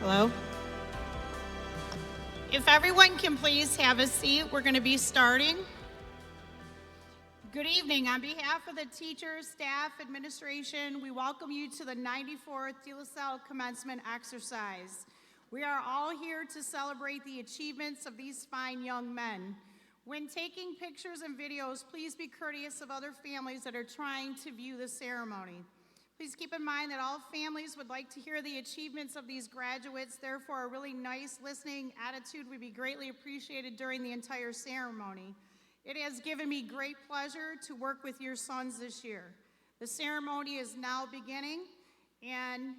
Hello? If everyone can please have a seat, we're going to be starting. Good evening. On behalf of the teachers, staff, administration, we welcome you to the 94th De La Salle Commencement exercise. We are all here to celebrate the achievements of these fine young men. When taking pictures and videos, please be courteous of other families that are trying to view the ceremony. Please keep in mind that all families would like to hear the achievements of these graduates. Therefore, a really nice listening attitude would be greatly appreciated during the entire ceremony. It has given me great pleasure to work with your sons this year. The ceremony is now beginning, and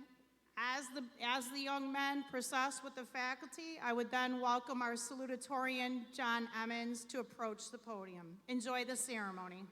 as the young men process with the faculty, I would then welcome our Salutatorian, John Emmons, to approach the podium. Enjoy the ceremony.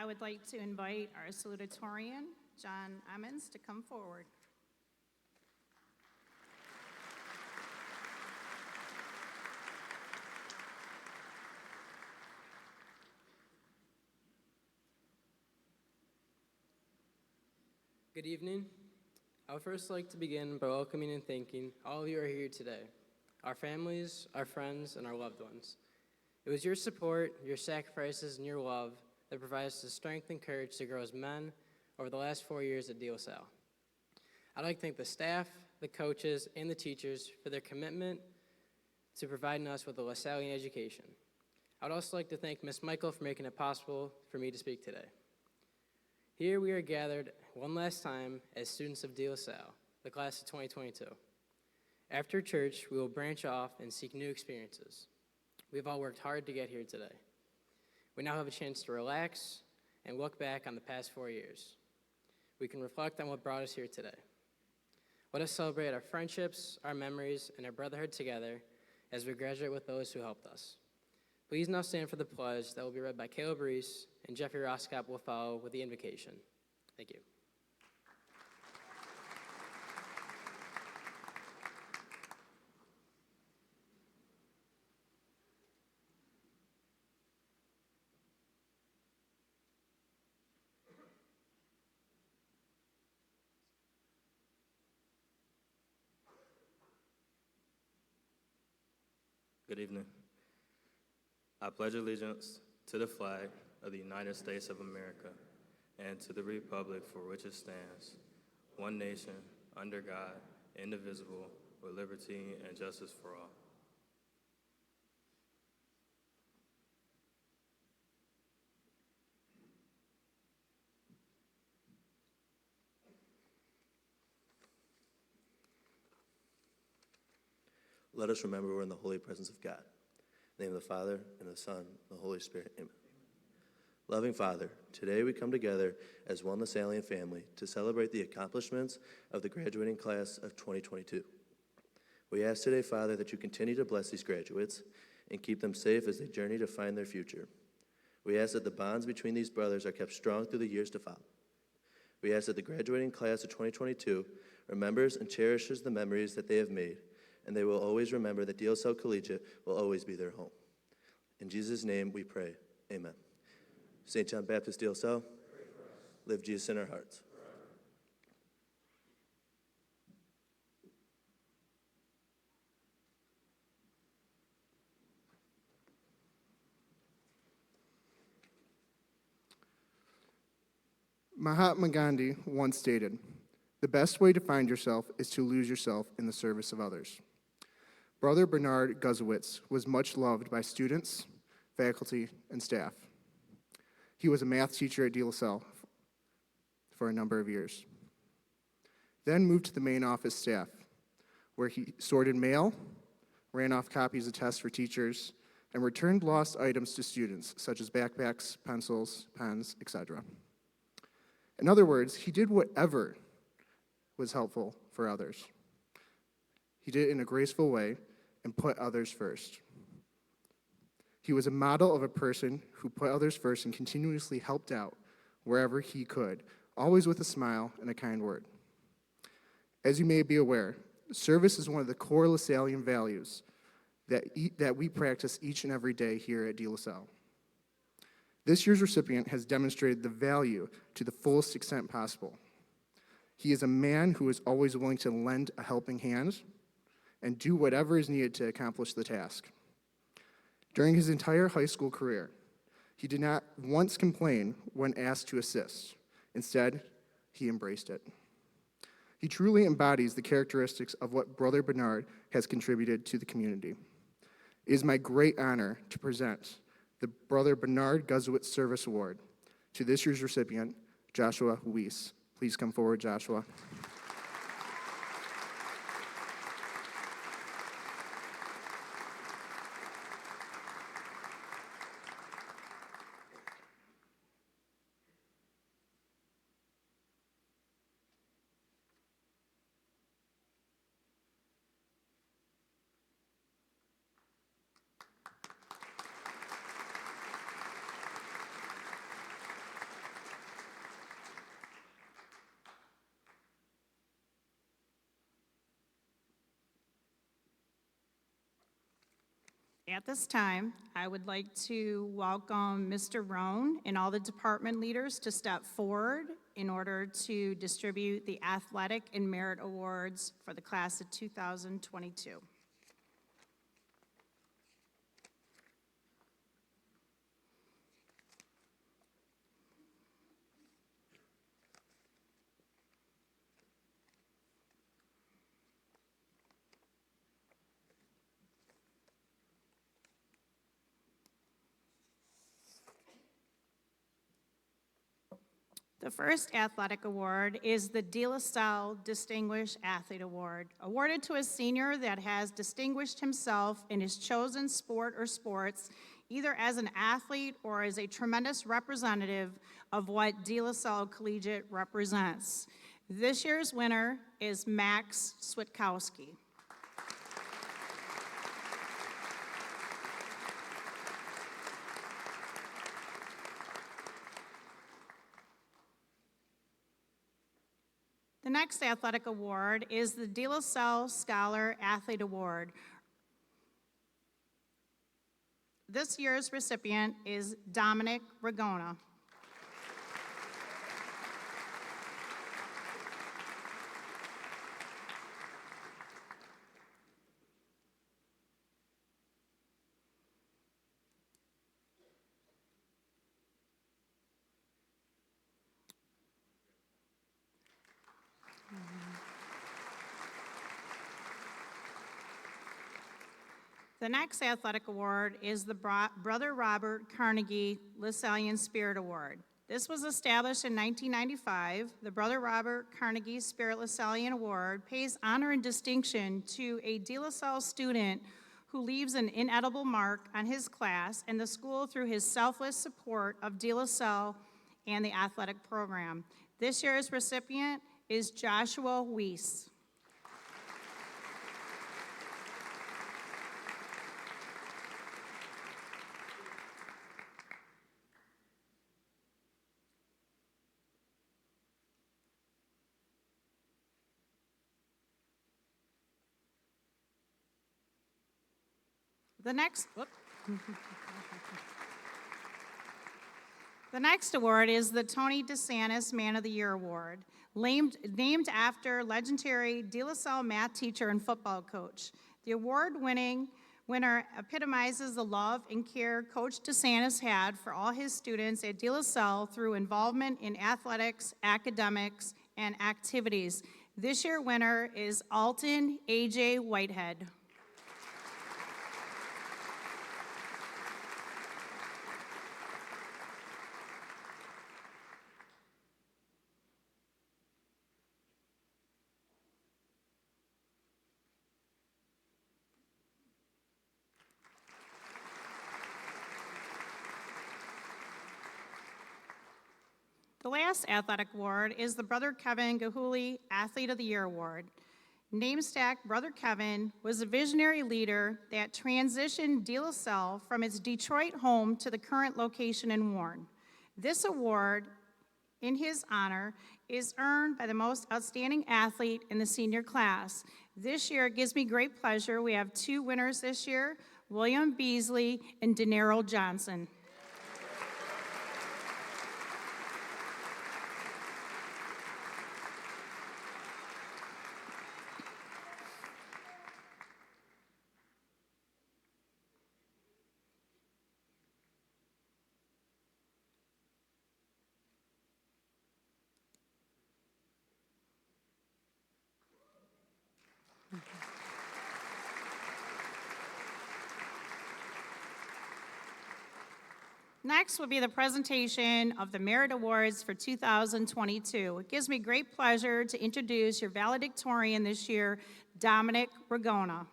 I would like to invite our Salutatorian, John Emmons, to come forward. Good evening. I would first like to begin by welcoming and thanking all of you who are here today, our families, our friends, and our loved ones. It was your support, your sacrifices, and your love that provided us the strength and courage to grow as men over the last 4 years at DLSAL. I'd like to thank the staff, the coaches, and the teachers for their commitment to providing us with a LaSallian education. I would also like to thank Ms. Michael for making it possible for me to speak today. Here we are gathered one last time as students of DLSAL, the class of 2022. After church, we will branch off and seek new experiences. We've all worked hard to get here today. We now have a chance to relax and look back on the past 4 years. We can reflect on what brought us here today. Let us celebrate our friendships, our memories, and our brotherhood together as we graduate with those who helped us. Please now stand for the pledge that will be read by Caleb Reese, and Jeffrey Roskopp will follow with the invocation. Thank you. Good evening. I pledge allegiance to the flag of the United States of America and to the republic for which it stands, one nation, under God, indivisible, with liberty and justice for all. Let us remember we're in the holy presence of God. In the name of the Father, and of the Son, and the Holy Spirit. Amen. Loving Father, today we come together as one LaSallian family to celebrate the accomplishments of the graduating class of 2022. We ask today, Father, that you continue to bless these graduates and keep them safe as they journey to find their future. We ask that the bonds between these brothers are kept strong through the years to follow. We ask that the graduating class of 2022 remembers and cherishes the memories that they have made, and they will always remember that DLSAL Collegiate will always be their home. In Jesus' name we pray, amen. St. John Baptist DLSAL, live Jesus in our hearts. Mahatma Gandhi once stated, "The best way to find yourself is to lose yourself in the service of others." Brother Bernard Guzowitz was much loved by students, faculty, and staff. He was a math teacher at DLSAL for a number of years. Then moved to the main office staff, where he sorted mail, ran off copies of tests for teachers, and returned lost items to students, such as backpacks, pencils, pens, etc. In other words, he did whatever was helpful for others. He did it in a graceful way and put others first. He was a model of a person who put others first and continuously helped out wherever he could, always with a smile and a kind word. As you may be aware, service is one of the core LaSallian values that we practice each and every day here at DLSAL. This year's recipient has demonstrated the value to the fullest extent possible. He is a man who is always willing to lend a helping hand and do whatever is needed to accomplish the task. During his entire high school career, he did not once complain when asked to assist. Instead, he embraced it. He truly embodies the characteristics of what Brother Bernard has contributed to the community. It is my great honor to present the Brother Bernard Guzowitz Service Award to this year's recipient, Joshua Reese. Please come forward, Joshua. At this time, I would like to welcome Mr. Roan and all the department leaders to step forward in order to distribute the athletic and merit awards for the class of 2022. The first athletic award is the De La Salle Distinguished Athlete Award, awarded to a senior that has distinguished himself in his chosen sport or sports, either as an athlete or as a tremendous representative of what De La Salle Collegiate represents. This year's winner is Max Switkowski. The next athletic award is the De La Salle Scholar Athlete Award. This year's recipient is Dominic Ragona. The next athletic award is the Brother Robert Carnegie LaSallian Spirit Award. This was established in 1995. The Brother Robert Carnegie Spirit LaSallian Award pays honor and distinction to a De La Salle student who leaves an inedible mark on his class and the school through his selfless support of De La Salle and the athletic program. This year's recipient is Joshua Weiss. The next award is the Tony DeSantis Man of the Year Award, named after legendary De La Salle math teacher and football coach. The award-winning winner epitomizes the love and care Coach DeSantis had for all his students at De La Salle through involvement in athletics, academics, and activities. This year's winner is Alton A.J. Whitehead. The last athletic award is the Brother Kevin Gahuli Athlete of the Year Award. Namesake Brother Kevin was a visionary leader that transitioned De La Salle from its Detroit home to the current location in Warren. This award, in his honor, is earned by the most outstanding athlete in the senior class. This year, it gives me great pleasure. We have two winners this year, William Beasley and Denero Johnson. Next will be the presentation of the Merit Awards for 2022. It gives me great pleasure to introduce your valedictorian this year, Dominic Ragona.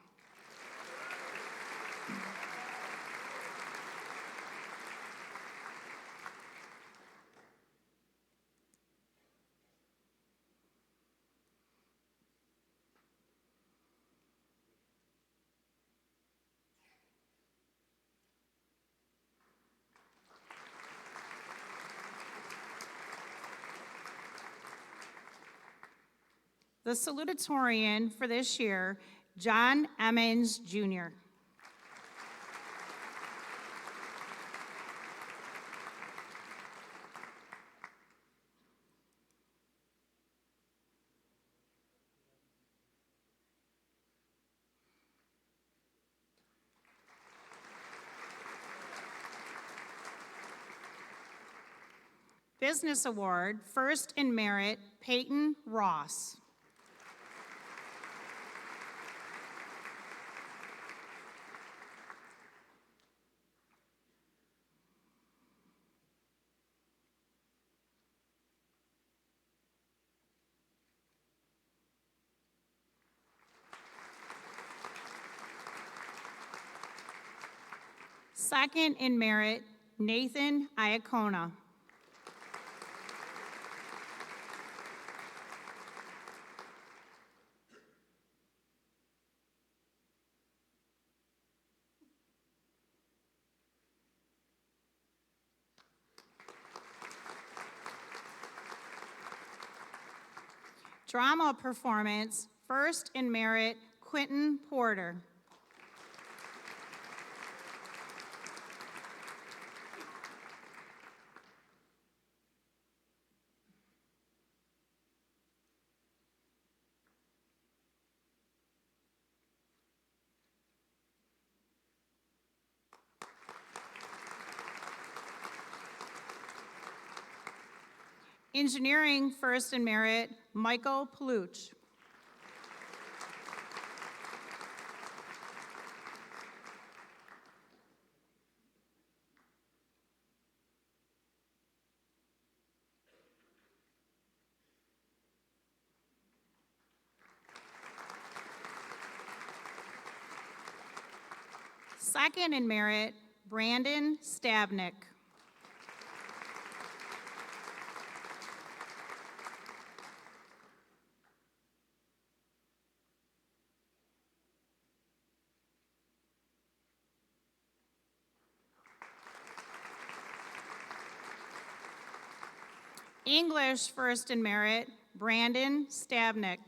The Salutatorian for this year, John Emmons, Jr. Business Award, First in Merit, Peyton Ross. Second in Merit, Nathan Iacona. Drama Performance, First in Merit, Quentin Porter. Engineering, First in Merit, Michael Paluch. Second in Merit, Brandon Stabnick. English, First in Merit, Brandon Stabnick.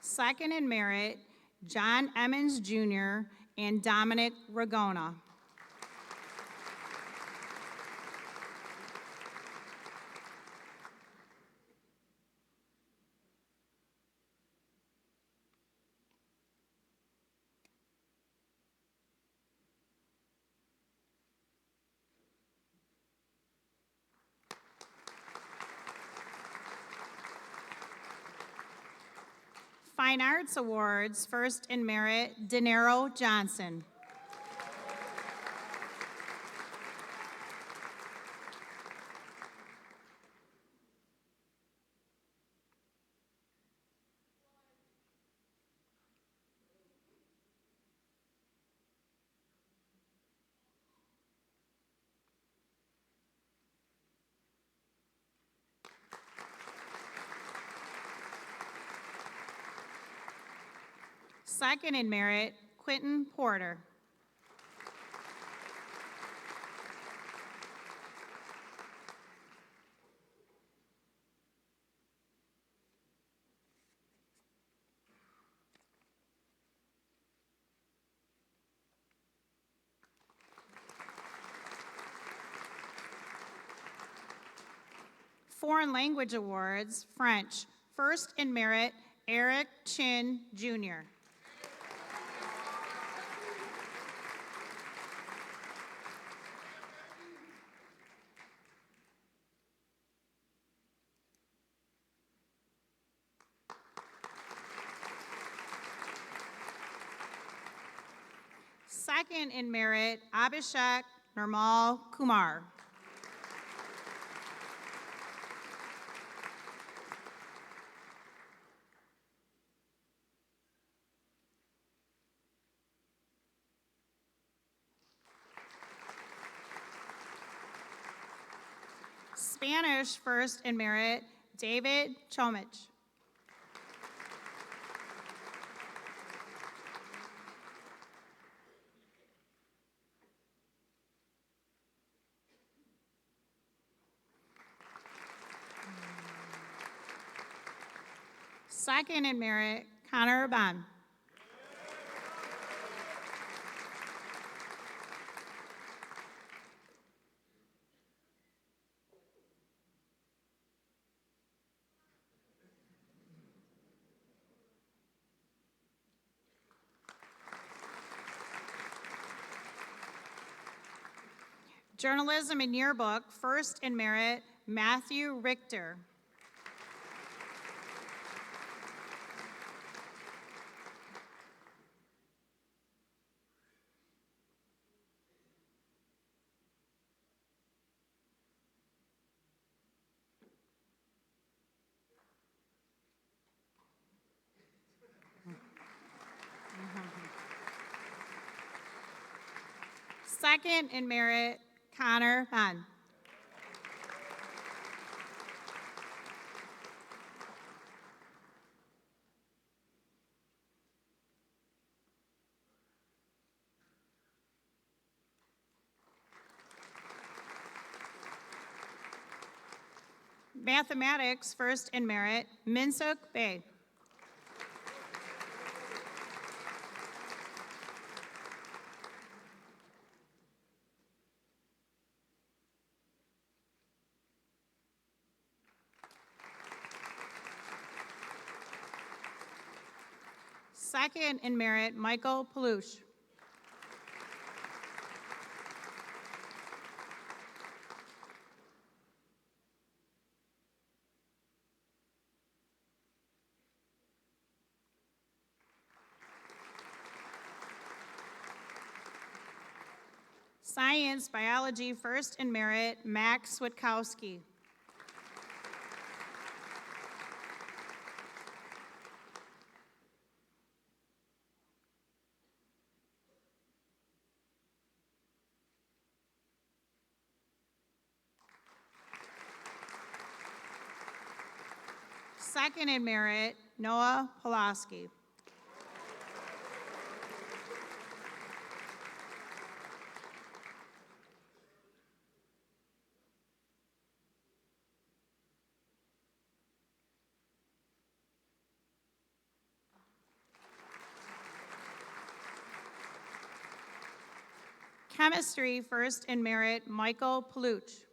Second in Merit, John Emmons Jr. and Dominic Ragona. Fine Arts Awards, First in Merit, De Niro Johnson. Second in Merit, Quentin Porter. Foreign Language Awards, French, First in Merit, Eric Chin, Jr. Second in Merit, Abhishek Nirmal Kumar. Spanish, First in Merit, David Chomich. Second in Merit, Connor Ban. Journalism and Yearbook, first in merit, Matthew Richter. Second in merit, Connor Hahn. Mathematics, first in merit, Minsuk Bay. Second in merit, Michael Palouche. Science, biology, first in merit, Max Witkowski. Second in merit, Noah Pulaski. Chemistry, first in merit, Michael Palouche.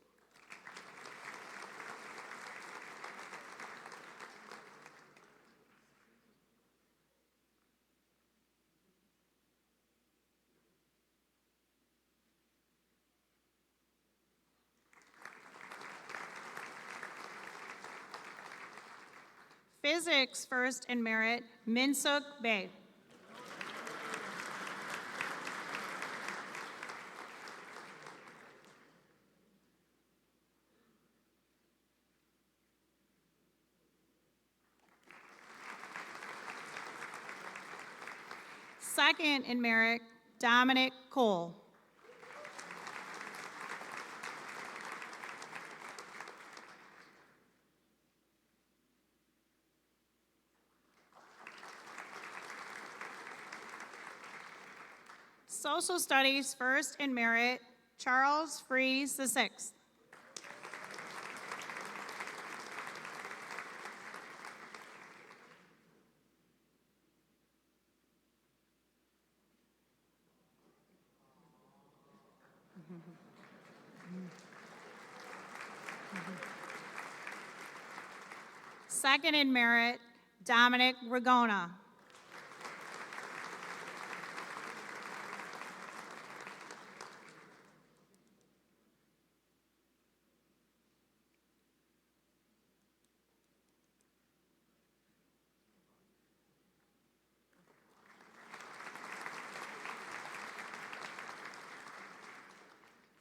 Physics, first in merit, Minsuk Bay. Second in merit, Dominic Cole. Social Studies, first in merit, Charles Fries VI. Second in merit, Dominic Ragona.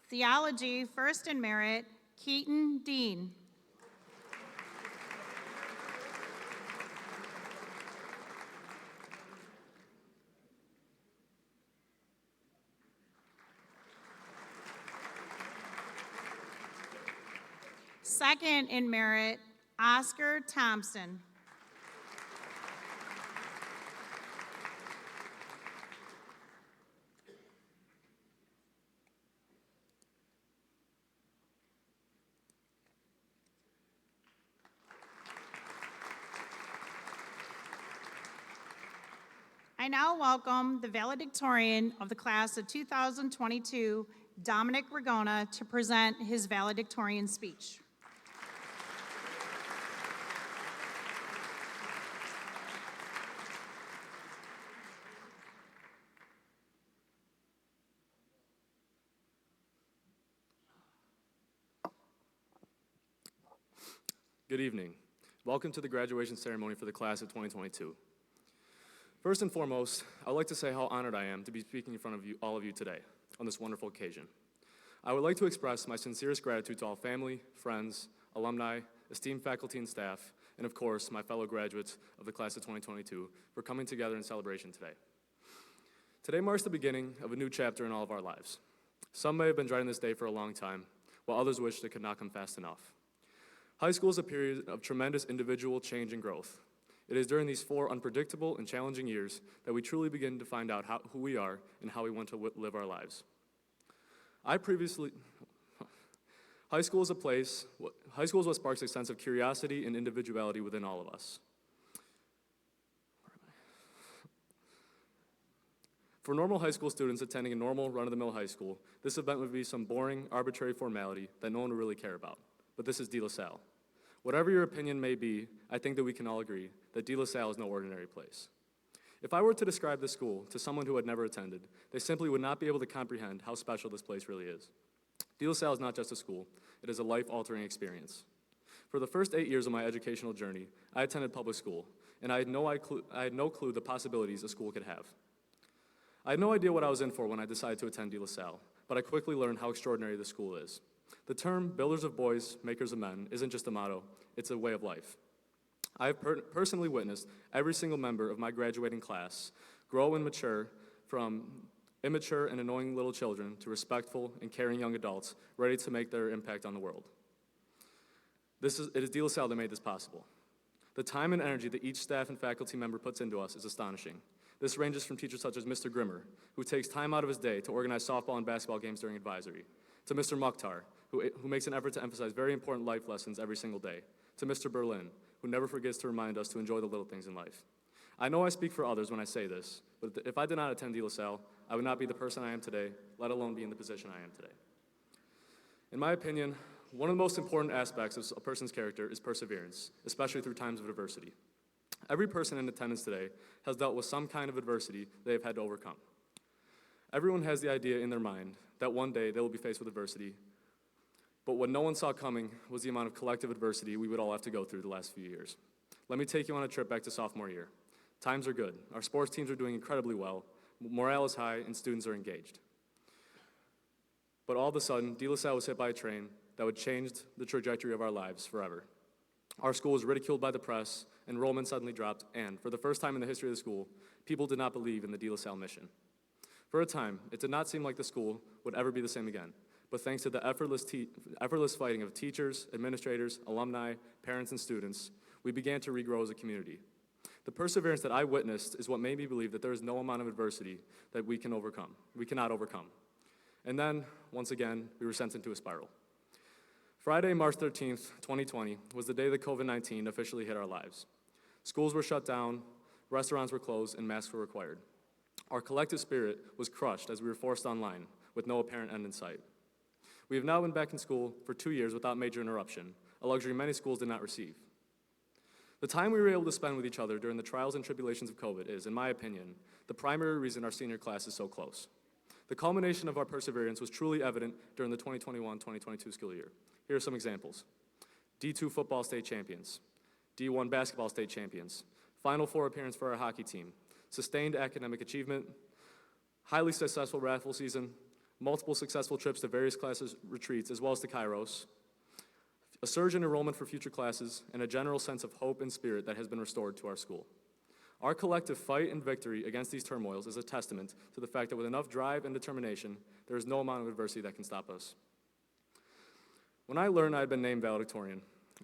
Theology, first in merit, Keaton Dean. Second in merit, Oscar Thompson. I now welcome the valedictorian of the class of 2022, Dominic Ragona, to present his valedictorian speech. Good evening. Welcome to the graduation ceremony for the class of 2022. First and foremost, I would like to say how honored I am to be speaking in front of you, all of you today on this wonderful occasion. I would like to express my sincerest gratitude to all family, friends, alumni, esteemed faculty and staff, and of course, my fellow graduates of the class of 2022 for coming together in celebration today. Today marks the beginning of a new chapter in all of our lives. Some may have been dreading this day for a long time, while others wished it could not come fast enough. High school is a period of tremendous individual change and growth. It is during these 4 unpredictable and challenging years that we truly begin to find out who we are and how we want to live our lives. High school is what sparks a sense of curiosity and individuality within all of us. For normal high school students attending a normal run-of-the-mill high school, this event would be some boring, arbitrary formality that no one would really care about. But this is De La Salle. Whatever your opinion may be, I think that we can all agree that De La Salle is no ordinary place. If I were to describe this school to someone who had never attended, they simply would not be able to comprehend how special this place really is. De La Salle is not just a school, it is a life-altering experience. For the first 8 years of my educational journey, I attended public school, and I had no clue the possibilities a school could have. I had no idea what I was in for when I decided to attend De La Salle, but I quickly learned how extraordinary the school is. The term, builders of boys, makers of men, isn't just a motto, it's a way of life. I have personally witnessed every single member of my graduating class grow and mature from immature and annoying little children to respectful and caring young adults ready to make their impact on the world. It is De La Salle that made this possible. The time and energy that each staff and faculty member puts into us is astonishing. This ranges from teachers such as Mr. Grimmer, who takes time out of his day to organize softball and basketball games during advisory, to Mr. Mukhtar, who makes an effort to emphasize very important life lessons every single day, to Mr. Berlin, who never forgets to remind us to enjoy the little things in life. I know I speak for others when I say this, but if I did not attend De La Salle, I would not be the person I am today, let alone be in the position I am today. In my opinion, one of the most important aspects of a person's character is perseverance, especially through times of adversity. Every person in attendance today has dealt with some kind of adversity they have had to overcome. Everyone has the idea in their mind that one day they will be faced with adversity, but what no one saw coming was the amount of collective adversity we would all have to go through the last few years. Let me take you on a trip back to sophomore year. Times are good. Our sports teams are doing incredibly well, morale is high, and students are engaged. But all of a sudden, De La Salle was hit by a train that would change the trajectory of our lives forever. Our school was ridiculed by the press, enrollment suddenly dropped, and for the first time in the history of the school, people did not believe in the De La Salle mission. For a time, it did not seem like the school would ever be the same again, but thanks to the effortless fighting of teachers, administrators, alumni, parents, and students, we began to regrow as a community. The perseverance that I witnessed is what made me believe that there is no amount of adversity that we cannot overcome. And then, once again, we were sent into a spiral. Friday, March 13th, 2020, was the day that COVID-19 officially hit our lives. Schools were shut down, restaurants were closed, and masks were required. Our collective spirit was crushed as we were forced online, with no apparent end in sight. We have now been back in school for 2 years without major interruption, a luxury many schools did not receive. The time we were able to spend with each other during the trials and tribulations of COVID is, in my opinion, the primary reason our senior class is so close. The culmination of our perseverance was truly evident during the 2021-2022 school year. Here are some examples. D2 football state champions, D1 basketball state champions, Final Four appearance for our hockey team, sustained academic achievement, highly successful raffle season, multiple successful trips to various classes retreats as well as to Kairos, a surge in enrollment for future classes, and a general sense of hope and spirit that has been restored to our school. Our collective fight and victory against these turmoils is a testament to the fact that with enough drive and determination, there is no amount of adversity that can stop us. When I learned I had been named valedictorian,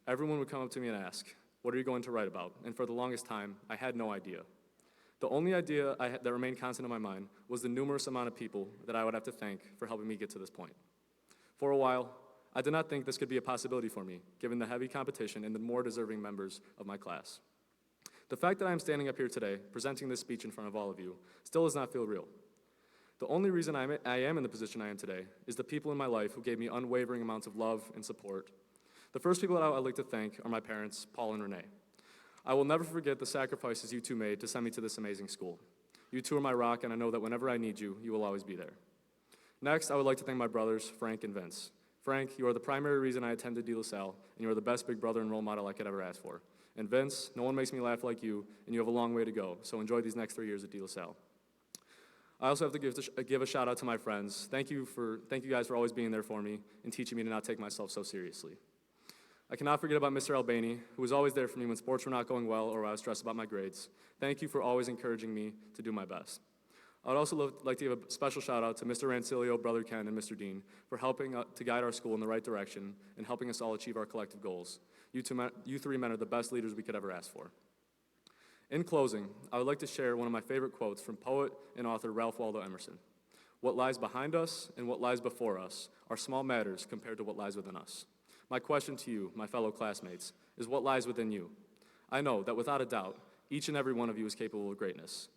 everyone would come up to me and ask, "What are you going to write about?" And for the longest time, I had no idea. The only idea that remained constant in my mind was the numerous amount of people that I would have to thank for helping me get to this point. For a while, I did not think this could be a possibility for me, given the heavy competition and the more deserving members of my class. The fact that I am standing up here today, presenting this speech in front of all of you, still does not feel real. The only reason I am in the position I am today is the people in my life who gave me unwavering amounts of love and support. The first people that I would like to thank are my parents, Paul and Renee. I will never forget the sacrifices you two made to send me to this amazing school. You two are my rock, and I know that whenever I need you, you will always be there. Next, I would like to thank my brothers, Frank and Vince. Frank, you are the primary reason I attended De La Salle, and you are the best big brother and role model I could ever ask for. And Vince, no one makes me laugh like you, and you have a long way to go, so enjoy these next 3 years at De La Salle. I also have to give a shout out to my friends. Thank you guys for always being there for me and teaching me to not take myself so seriously. I cannot forget about Mr. Albany, who was always there for me when sports were not going well or I was stressed about my grades. Thank you for always encouraging me to do my best. I would also like to give a special shout out to Mr. Rancilio, Brother Ken, and Mr. Dean for helping to guide our school in the right direction and helping us all achieve our collective goals. You three men are the best leaders we could ever ask for. In closing, I would like to share one of my favorite quotes from poet and author Ralph Waldo Emerson. What lies behind us and what lies before us are small matters compared to what lies within us. My question to you, my fellow classmates, is what lies within you? I know that without a doubt, each and every one of you is capable of greatness.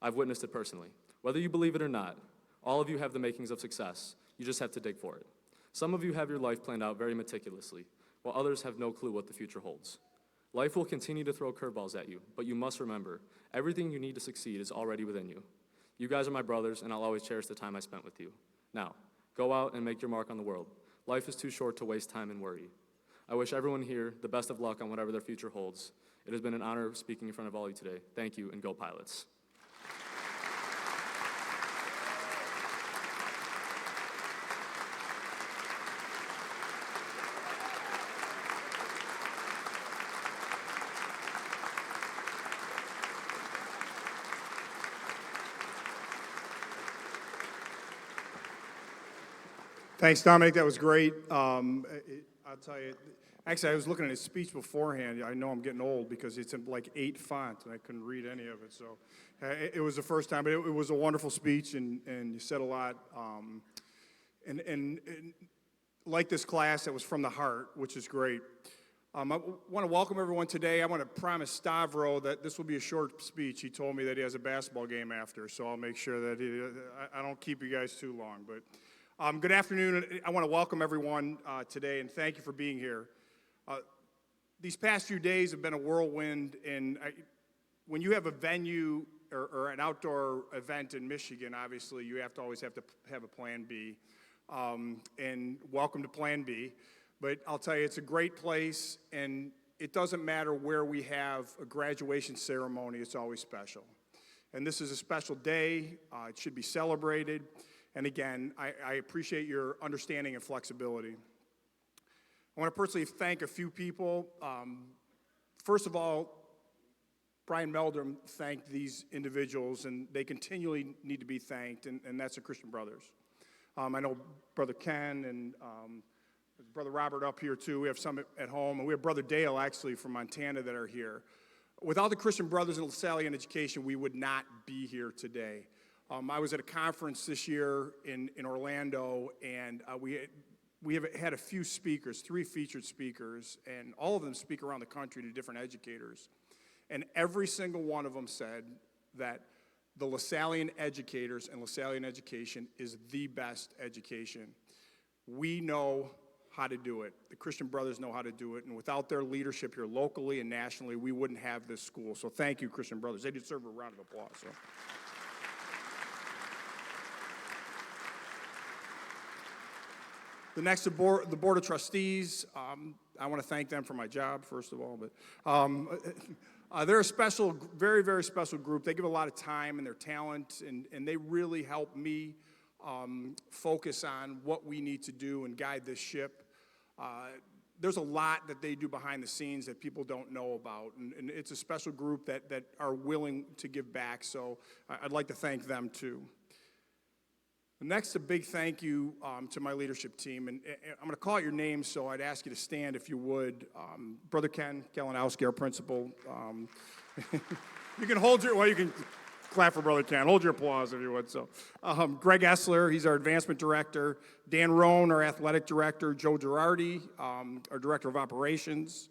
I've witnessed it personally. Whether you believe it or not, all of you have the makings of success. You just have to dig for it. Some of you have your life planned out very meticulously, while others have no clue what the future holds. Life will continue to throw curveballs at you, but you must remember, everything you need to succeed is already within you. You guys are my brothers, and I'll always cherish the time I spent with you. Now, go out and make your mark on the world. Life is too short to waste time and worry. I wish everyone here the best of luck on whatever their future holds. It has been an honor speaking in front of all of you today. Thank you, and go Pilots. Thanks, Dominic. That was great. I'll tell you, actually, I was looking at his speech beforehand. I know I'm getting old because it's in like 8 fonts, and I couldn't read any of it. So it was the first time, but it was a wonderful speech, and you said a lot. And like this class, that was from the heart, which is great. I want to welcome everyone today. I want to promise Stavro that this will be a short speech. He told me that he has a basketball game after, so I'll make sure that I don't keep you guys too long. But good afternoon. I want to welcome everyone today, and thank you for being here. These past few days have been a whirlwind, and when you have a venue or an outdoor event in Michigan, obviously you always have to have a plan B, and welcome to Plan B. But I'll tell you, it's a great place, and it doesn't matter where we have a graduation ceremony, it's always special. And this is a special day. It should be celebrated. And again, I appreciate your understanding and flexibility. I want to personally thank a few people. First of all, Brian Meldrum thanked these individuals, and they continually need to be thanked, and that's the Christian Brothers. I know Brother Ken and Brother Robert up here too. We have some at home, and we have Brother Dale actually from Montana that are here. Without the Christian Brothers in LaSallian education, we would not be here today. I was at a conference this year in Orlando, and we have had a few speakers, 3 featured speakers, and all of them speak around the country to different educators. And every single one of them said that the LaSallian educators and LaSallian education is the best education. We know how to do it. The Christian Brothers know how to do it, and without their leadership here locally and nationally, we wouldn't have this school. So thank you, Christian Brothers. They deserve a round of applause. So. The next, the Board of Trustees, I want to thank them for my job, first of all, but they're a special, very, very special group. They give a lot of time and their talent, and they really help me focus on what we need to do and guide this ship. There's a lot that they do behind the scenes that people don't know about, and it's a special group that are willing to give back, so I'd like to thank them too. Next, a big thank you to my leadership team, and I'm going to call out your names, so I'd ask you to stand if you would. Brother Ken Kalinowski, our principal. You can you can clap for Brother Ken. Hold your applause if you would. So, Greg Essler, he's our advancement director. Dan Rohn, our athletic director. Joe Girardi, our director of operations.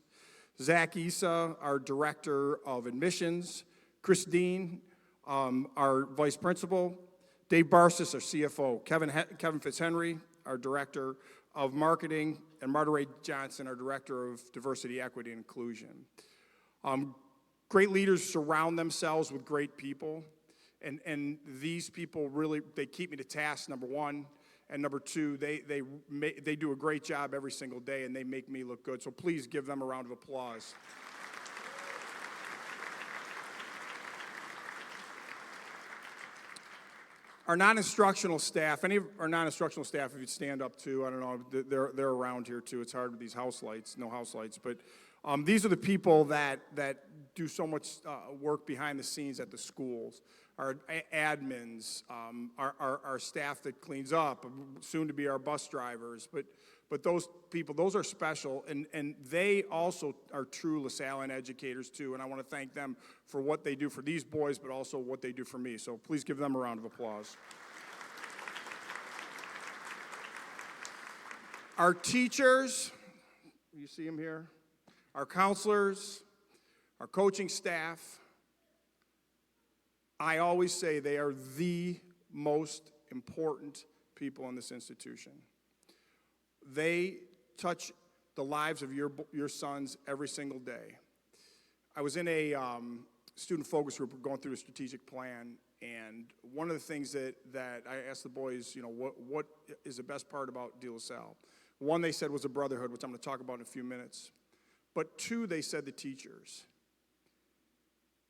Zach Issa, our director of admissions. Chris Dean, our vice principal. Dave Barsis, our CFO, Kevin Fitzhenry, our Director of Marketing, and Marta Ray Johnson, our Director of Diversity, Equity, and Inclusion. Great leaders surround themselves with great people, and these people really, they keep me to task, number one, and number two, they do a great job every single day, and they make me look good. So please give them a round of applause. Our non-instructional staff, any of our non-instructional staff, if you'd stand up too, I don't know, they're around here too. It's hard with these house lights, no house lights, but these are the people that do so much work behind the scenes at the schools. Our admins, our staff that cleans up, soon to be our bus drivers, but those people, those are special, and they also are true LaSallian educators too, and I want to thank them for what they do for these boys, but also what they do for me. So please give them a round of applause. Our teachers, you see them here, our counselors, our coaching staff, I always say they are the most important people in this institution. They touch the lives of your sons every single day. I was in a student focus group going through a strategic plan, and one of the things that I asked the boys, you know, what is the best part about De La Salle? One, they said, was a brotherhood, which I'm going to talk about in a few minutes. But two, they said the teachers.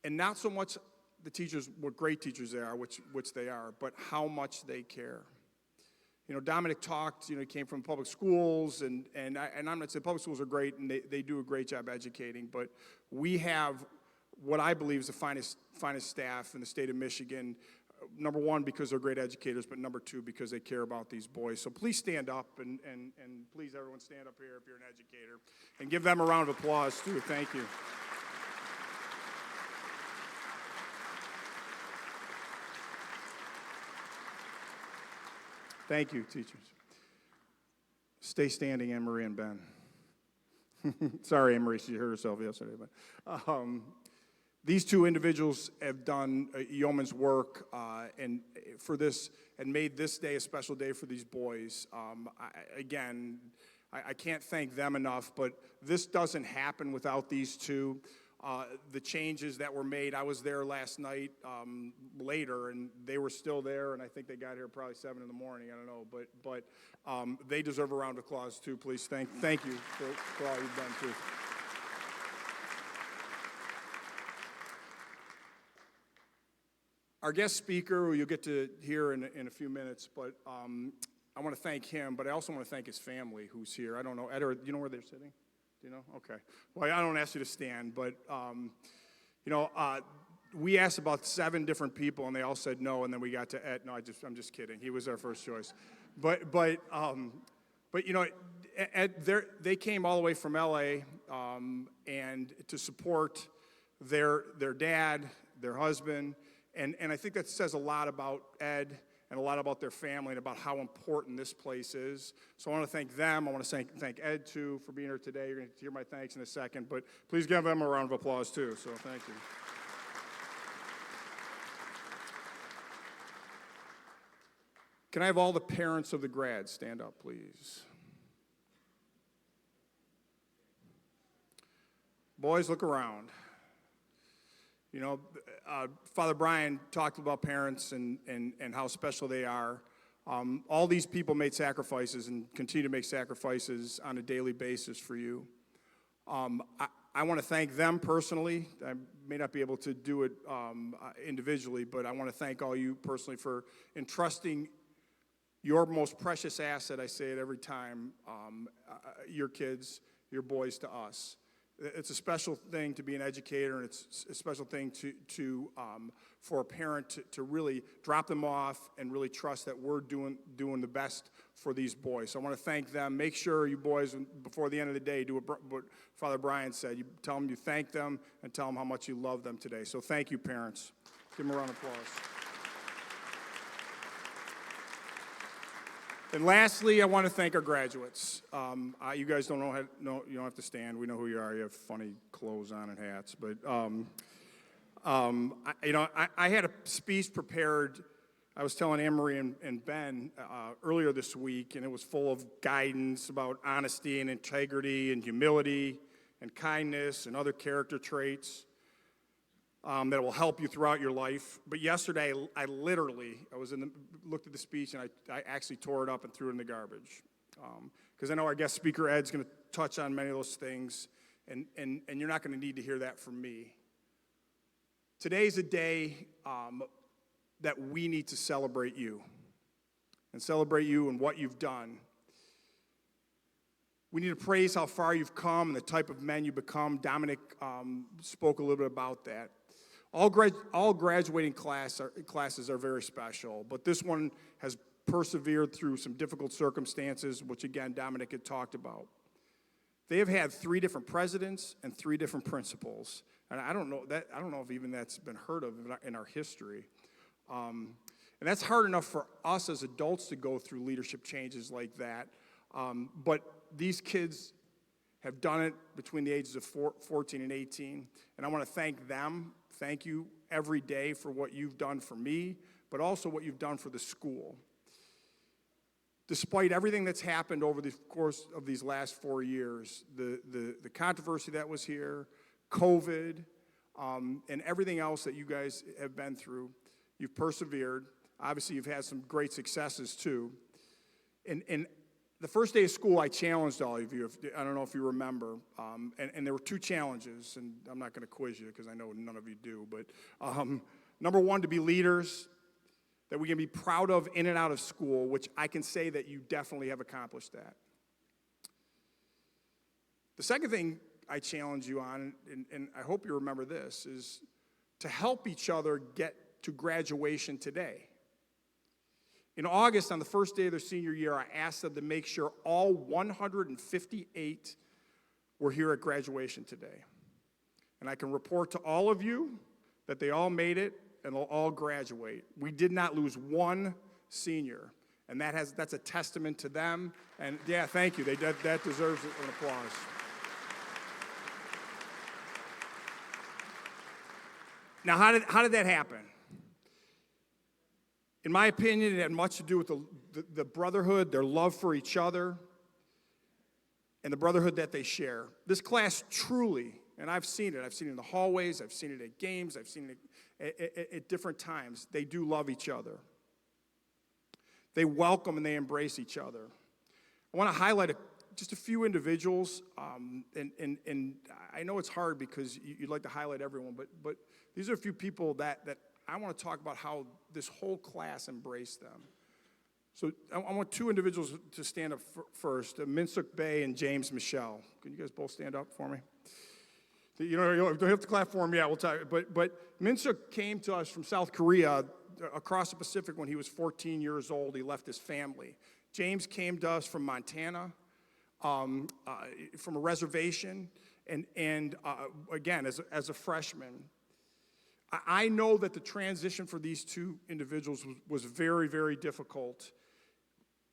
And not so much the teachers, what great teachers they are, which they are, but how much they care. You know, Dominic talked, you know, he came from public schools, and I'm not saying public schools are great, and they do a great job educating, but we have what I believe is the finest staff in the state of Michigan, number one, because they're great educators, but number two, because they care about these boys. So please stand up, and please, everyone, stand up here if you're an educator, and give them a round of applause, too. Thank you. Thank you, teachers. Stay standing, Anne-Marie and Ben. Sorry, Anne-Marie, she hurt herself yesterday. But these two individuals have done yeoman's work and for this, and made this day a special day for these boys. I can't thank them enough, but this doesn't happen without these two. The changes that were made, I was there last night later, and they were still there, and I think they got here probably 7 in the morning, I don't know, but they deserve a round of applause too. Please thank you for all you've done too. Our guest speaker, who you'll get to hear in a few minutes, but I want to thank him, but I also want to thank his family who's here. I don't know, Ed, do you know where they're sitting? Do you know? Okay. Well, I don't ask you to stand, but, we asked about 7 different people, and they all said no, and then we got to Ed. No, I'm just kidding. He was our first choice. But you know, Ed, they came all the way from L.A., and to support their dad, their husband, and I think that says a lot about Ed and a lot about their family and about how important this place is. So I want to thank them. I want to thank Ed, too, for being here today. You're going to hear my thanks in a second, but please give them a round of applause, too. So thank you. Can I have all the parents of the grads stand up, please? Boys, look around. You know, Father Brian talked about parents and how special they are. All these people made sacrifices and continue to make sacrifices on a daily basis for you. I want to thank them personally. I may not be able to do it individually, but I want to thank all you personally for entrusting your most precious asset, I say it every time, your kids, your boys to us. It's a special thing to be an educator, and it's a special thing for a parent to really drop them off and really trust that we're doing the best for these boys. So I want to thank them. Make sure you boys, before the end of the day, do what Father Brian said. You tell them you thank them and tell them how much you love them today. So thank you, parents. Give them a round of applause. And lastly, I want to thank our graduates. You guys don't know, you don't have to stand. We know who you are. You have funny clothes on and hats. But, I had a speech prepared. I was telling Anne-Marie and Ben earlier this week, and it was full of guidance about honesty and integrity and humility and kindness and other character traits. that will help you throughout your life. But yesterday, I looked at the speech, and I actually tore it up and threw it in the garbage. Because I know our guest speaker, Ed's going to touch on many of those things, and you're not going to need to hear that from me. Today's a day that we need to celebrate you, and celebrate you and what you've done. We need to praise how far you've come and the type of men you become. Dominic spoke a little bit about that. All graduating classes are very special, but this one has persevered through some difficult circumstances, which again, Dominic had talked about. They have had 3 different presidents and 3 different principals. And I don't know if even that's been heard of in our history. And that's hard enough for us as adults to go through leadership changes like that. But these kids have done it between the ages of 14 and 18. And I want to thank them. Thank you every day for what you've done for me, but also what you've done for the school. Despite everything that's happened over the course of these last 4 years, the controversy that was here, COVID, and everything else that you guys have been through, you've persevered. Obviously, you've had some great successes, too. And the first day of school, I challenged all of you. I don't know if you remember. And there were 2 challenges, and I'm not going to quiz you because I know none of you do. But number 1, to be leaders that we can be proud of in and out of school, which I can say that you definitely have accomplished that. The second thing I challenge you on, and I hope you remember this, is to help each other get to graduation today. In August, on the first day of their senior year, I asked them to make sure all 158 were here at graduation today. And I can report to all of you that they all made it and they'll all graduate. We did not lose one senior, and that's a testament to them. And yeah, thank you. That deserves an applause. Now, how did that happen? In my opinion, it had much to do with the brotherhood, their love for each other, and the brotherhood that they share. This class truly, and I've seen it in the hallways, I've seen it at games, I've seen it at different times. They do love each other. They welcome and they embrace each other. I want to highlight just a few individuals, and I know it's hard because you'd like to highlight everyone, but these are a few people that I want to talk about how this whole class embraced them. So I want 2 individuals to stand up first, Minsuk Bay and James Michelle. Can you guys both stand up for me? You don't have to clap for him yet. We'll talk. But Minsuk came to us from South Korea across the Pacific when he was 14 years old. He left his family. James came to us from Montana, from a reservation, and again, as a freshman. I know that the transition for these 2 individuals was very, very difficult.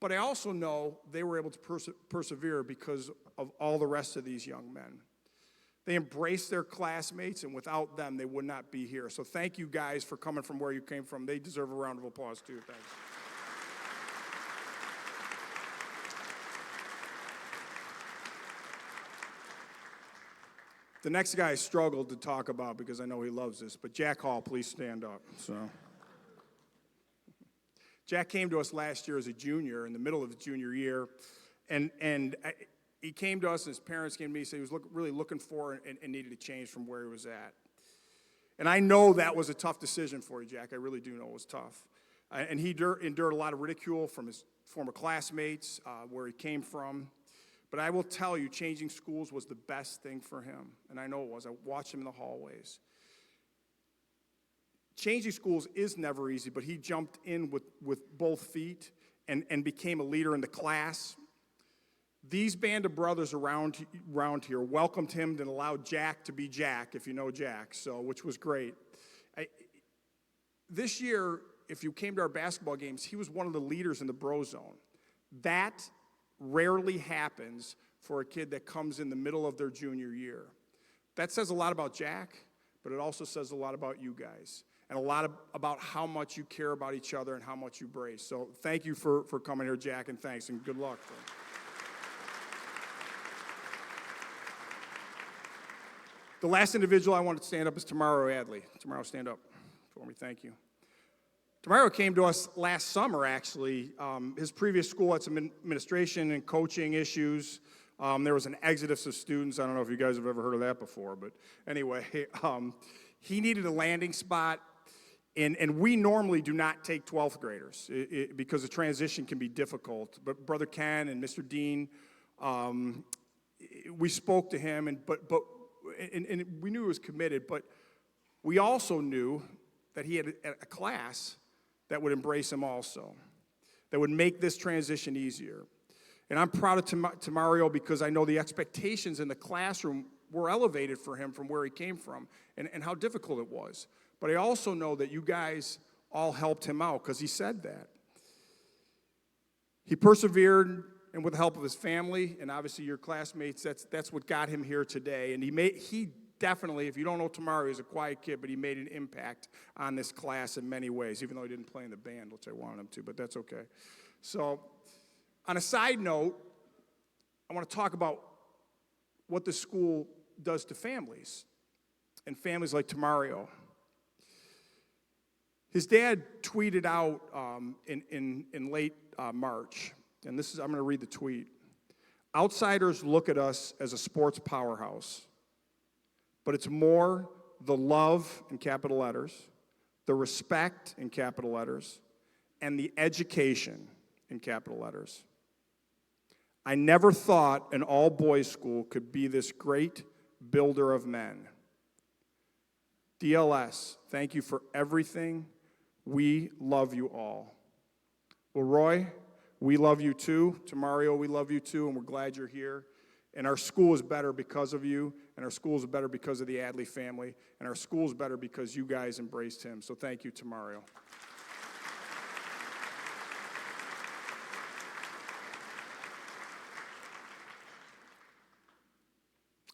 But I also know they were able to persevere because of all the rest of these young men. They embraced their classmates, and without them, they would not be here. So thank you guys for coming from where you came from. They deserve a round of applause, too. Thanks. The next guy I struggled to talk about because I know he loves this, but Jack Hall, please stand up. So, Jack came to us last year as a junior, in the middle of his junior year, and he came to us, and his parents came to me and said he was really looking for and needed to change from where he was at. And I know that was a tough decision for you, Jack. I really do know it was tough. And he endured a lot of ridicule from his former classmates, where he came from. But I will tell you, changing schools was the best thing for him. And I know it was. I watched him in the hallways. Changing schools is never easy, but he jumped in with both feet and became a leader in the class. These band of brothers around here welcomed him and allowed Jack to be Jack, if you know Jack, which was great. This year, if you came to our basketball games, he was one of the leaders in the bro zone. That rarely happens for a kid that comes in the middle of their junior year. That says a lot about Jack, but it also says a lot about you guys, and a lot about how much you care about each other and how much you brace. So thank you for coming here, Jack, and thanks, and good luck. The last individual I want to stand up is Tamaro Adley. Tamaro, stand up for me. Thank you. Tamaro came to us last summer, actually. His previous school had some administration and coaching issues. There was an exodus of students. I don't know if you guys have ever heard of that before, but anyway, he needed a landing spot, and we normally do not take 12th graders because the transition can be difficult. But Brother Ken and Mr. Dean, we spoke to him, and we knew he was committed, but we also knew that he had a class that would embrace him also, that would make this transition easier. And I'm proud of Tamario because I know the expectations in the classroom were elevated for him from where he came from and how difficult it was. But I also know that you guys all helped him out because he said that. He persevered, and with the help of his family and obviously your classmates, that's what got him here today. And he definitely, if you don't know Tamario, he's a quiet kid, but he made an impact on this class in many ways, even though he didn't play in the band, which I wanted him to, but that's okay. So, on a side note, I want to talk about what the school does to families, and families like Tamario. His dad tweeted out in late March, and I'm going to read the tweet. Outsiders look at us as a sports powerhouse, but it's more the love in capital letters, the respect in capital letters, and the education in capital letters. I never thought an all-boys school could be this great builder of men. DLS, thank you for everything. We love you all. Well, Roy, we love you too. Tamario, we love you too, and we're glad you're here. And our school is better because of you, and our school is better because of the Adley family, and our school is better because you guys embraced him. So thank you, Tamario.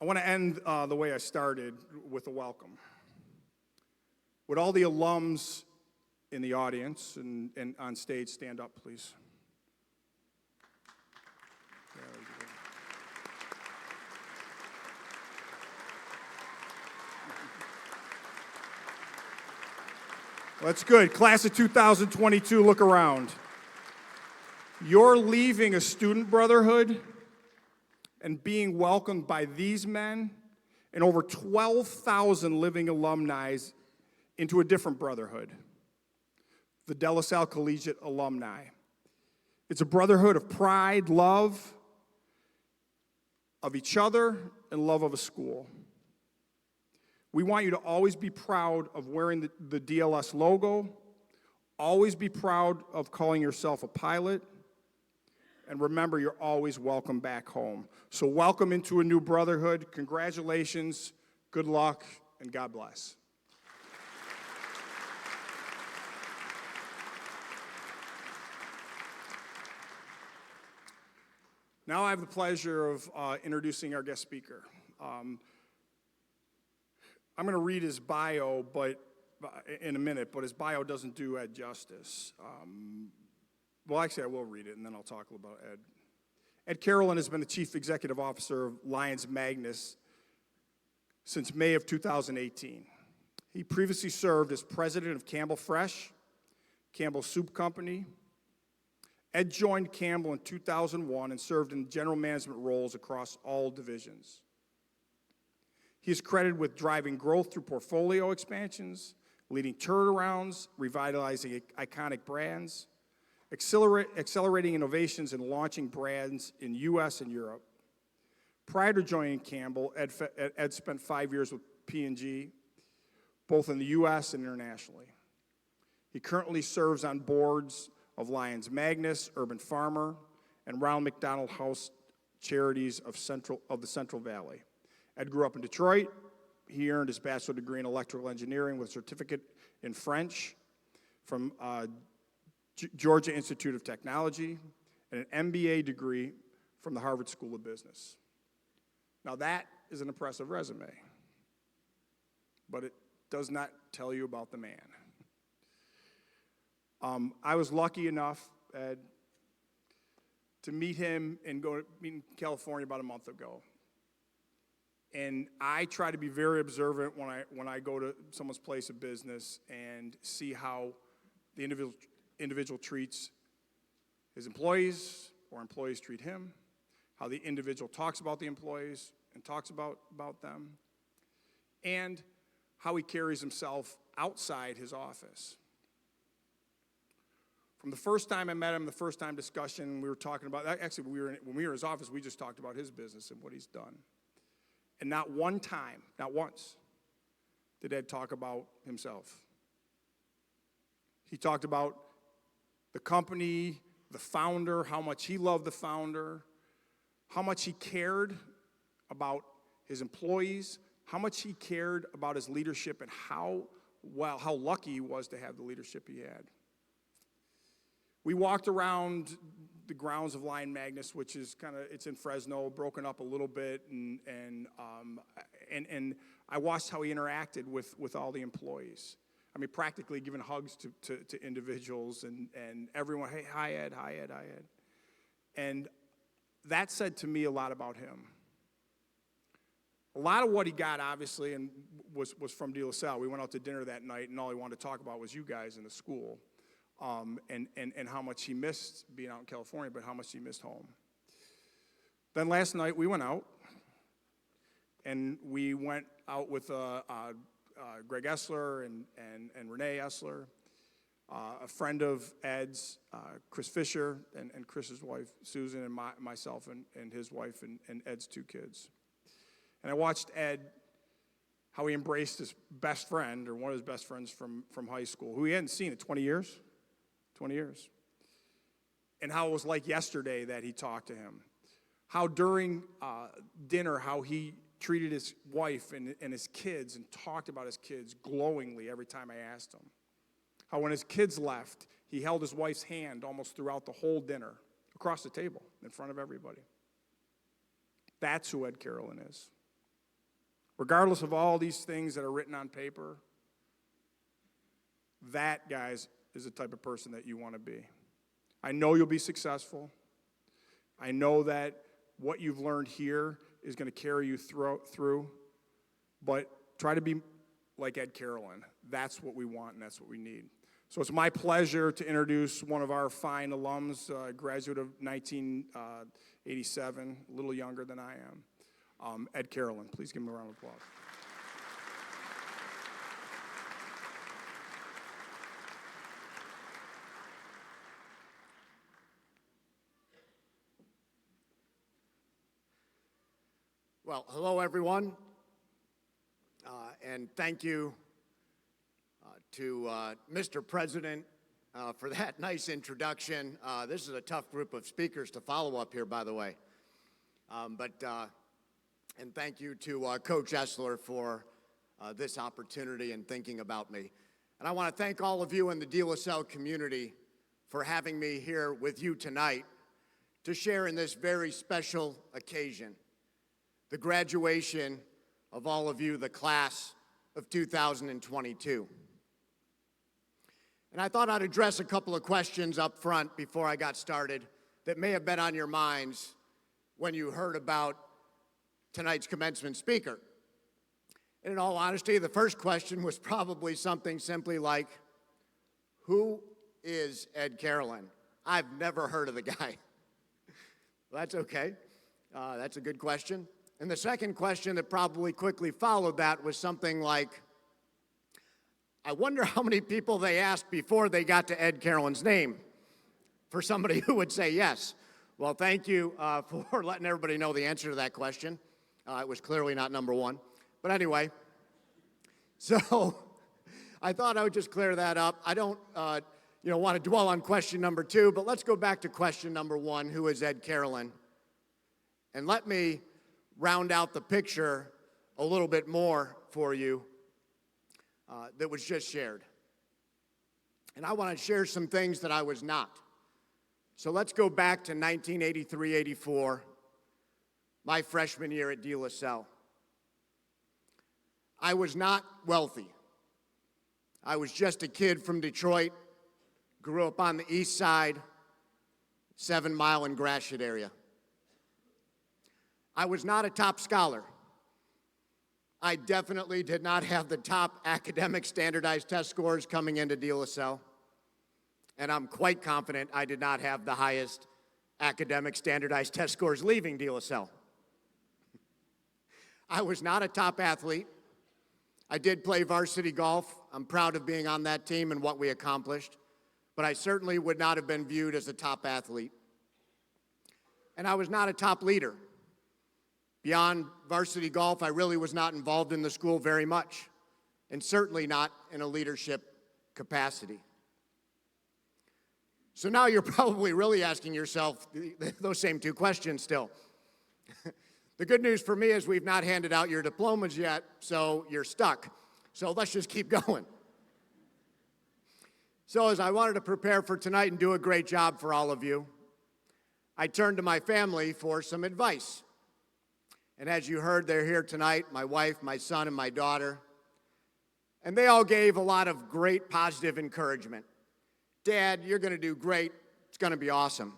I want to end the way I started with a welcome. Would all the alums in the audience and on stage stand up, please? Well, that's good. Class of 2022, look around. You're leaving a student brotherhood and being welcomed by these men and over 12,000 living alumni into a different brotherhood, the De La Salle Collegiate Alumni. It's a brotherhood of pride, love of each other, and love of a school. We want you to always be proud of wearing the DLS logo, always be proud of calling yourself a pilot, and remember, you're always welcome back home. So welcome into a new brotherhood. Congratulations, good luck, and God bless. Now I have the pleasure of introducing our guest speaker. I'm going to read his bio in a minute, but his bio doesn't do Ed justice. Well, actually, I will read it, and then I'll talk a little about Ed. Ed Carolan has been the Chief Executive Officer of Lions Magnus since May of 2018. He previously served as president of Campbell Fresh, Campbell Soup Company. Ed joined Campbell in 2001 and served in general management roles across all divisions. He is credited with driving growth through portfolio expansions, leading turnarounds, revitalizing iconic brands, accelerating innovations and launching brands in U.S. and Europe. Prior to joining Campbell, Ed spent 5 years with P&G, both in the U.S. and internationally. He currently serves on boards of Lions Magnus, Urban Farmer, and Ronald McDonald House Charities of the Central Valley. Ed grew up in Detroit. He earned his bachelor's degree in electrical engineering with a certificate in French from Georgia Institute of Technology, and an MBA degree from the Harvard School of Business. Now that is an impressive resume, but it does not tell you about the man. I was lucky enough, Ed, to meet him and go meet in California about a month ago. And I try to be very observant when I go to someone's place of business and see how the individual treats his employees or employees treat him, how the individual talks about the employees and talks about them, and how he carries himself outside his office. From the first time I met him, the first time discussion, we were talking about, actually when we were in his office, we just talked about his business and what he's done. And not one time, not once, did Ed talk about himself. He talked about the company, the founder, how much he loved the founder, how much he cared about his employees, how much he cared about his leadership, and how lucky he was to have the leadership he had. We walked around the grounds of Lion Magnus, which is it's in Fresno, broken up a little bit, and I watched how he interacted with all the employees. I mean, practically giving hugs to individuals and everyone, hey, hi Ed, hi Ed, hi Ed. And that said to me a lot about him. A lot of what he got, obviously, and was from De La Salle. We went out to dinner that night, and all he wanted to talk about was you guys in the school, and how much he missed being out in California, but how much he missed home. Then last night we went out, and we went out with Greg Essler and Renee Essler, a friend of Ed's, Chris Fisher, and Chris's wife, Susan, and myself, and his wife, and Ed's two kids. And I watched Ed, how he embraced his best friend, or one of his best friends from high school, who he hadn't seen in 20 years. 20 years. And how it was like yesterday that he talked to him. How during dinner, how he treated his wife and his kids and talked about his kids glowingly every time I asked him. How when his kids left, he held his wife's hand almost throughout the whole dinner, across the table, in front of everybody. That's who Ed Carolan is. Regardless of all these things that are written on paper, that, guys, is the type of person that you want to be. I know you'll be successful. I know that what you've learned here is going to carry you through, but try to be like Ed Carolan. That's what we want, and that's what we need. So it's my pleasure to introduce one of our fine alums, graduate of 1987, a little younger than I am, Ed Carolan. Please give him a round of applause. Well, hello, everyone, and thank you to Mr. President for that nice introduction. This is a tough group of speakers to follow up here, by the way. And thank you to Coach Essler for this opportunity and thinking about me. And I want to thank all of you in the De La Salle community for having me here with you tonight to share in this very special occasion, the graduation of all of you, the class of 2022. And I thought I'd address a couple of questions up front before I got started that may have been on your minds when you heard about tonight's commencement speaker. And in all honesty, the first question was probably something simply like, who is Ed Carolan? I've never heard of the guy. Well, that's okay. That's a good question. And the second question that probably quickly followed that was something like, I wonder how many people they asked before they got to Ed Carolan's name for somebody who would say yes. Well, thank you for letting everybody know the answer to that question. It was clearly not number one. But anyway, so I thought I would just clear that up. I don't want to dwell on question number two, but let's go back to question number one, who is Ed Carolan? And let me round out the picture a little bit more for you that was just shared. And I want to share some things that I was not. So let's go back to 1983-84, my freshman year at De La Salle. I was not wealthy. I was just a kid from Detroit, grew up on the east side, 7 Mile and Gratiot area. I was not a top scholar. I definitely did not have the top academic standardized test scores coming into De La Salle. And I'm quite confident I did not have the highest academic standardized test scores leaving De La Salle. I was not a top athlete. I did play varsity golf. I'm proud of being on that team and what we accomplished. But I certainly would not have been viewed as a top athlete. And I was not a top leader. Beyond varsity golf, I really was not involved in the school very much, and certainly not in a leadership capacity. So now you're probably really asking yourself those same two questions still. The good news for me is we've not handed out your diplomas yet, so you're stuck. So let's just keep going. So as I wanted to prepare for tonight and do a great job for all of you, I turned to my family for some advice. And as you heard, they're here tonight, my wife, my son, and my daughter. And they all gave a lot of great positive encouragement. Dad, you're going to do great. It's going to be awesome.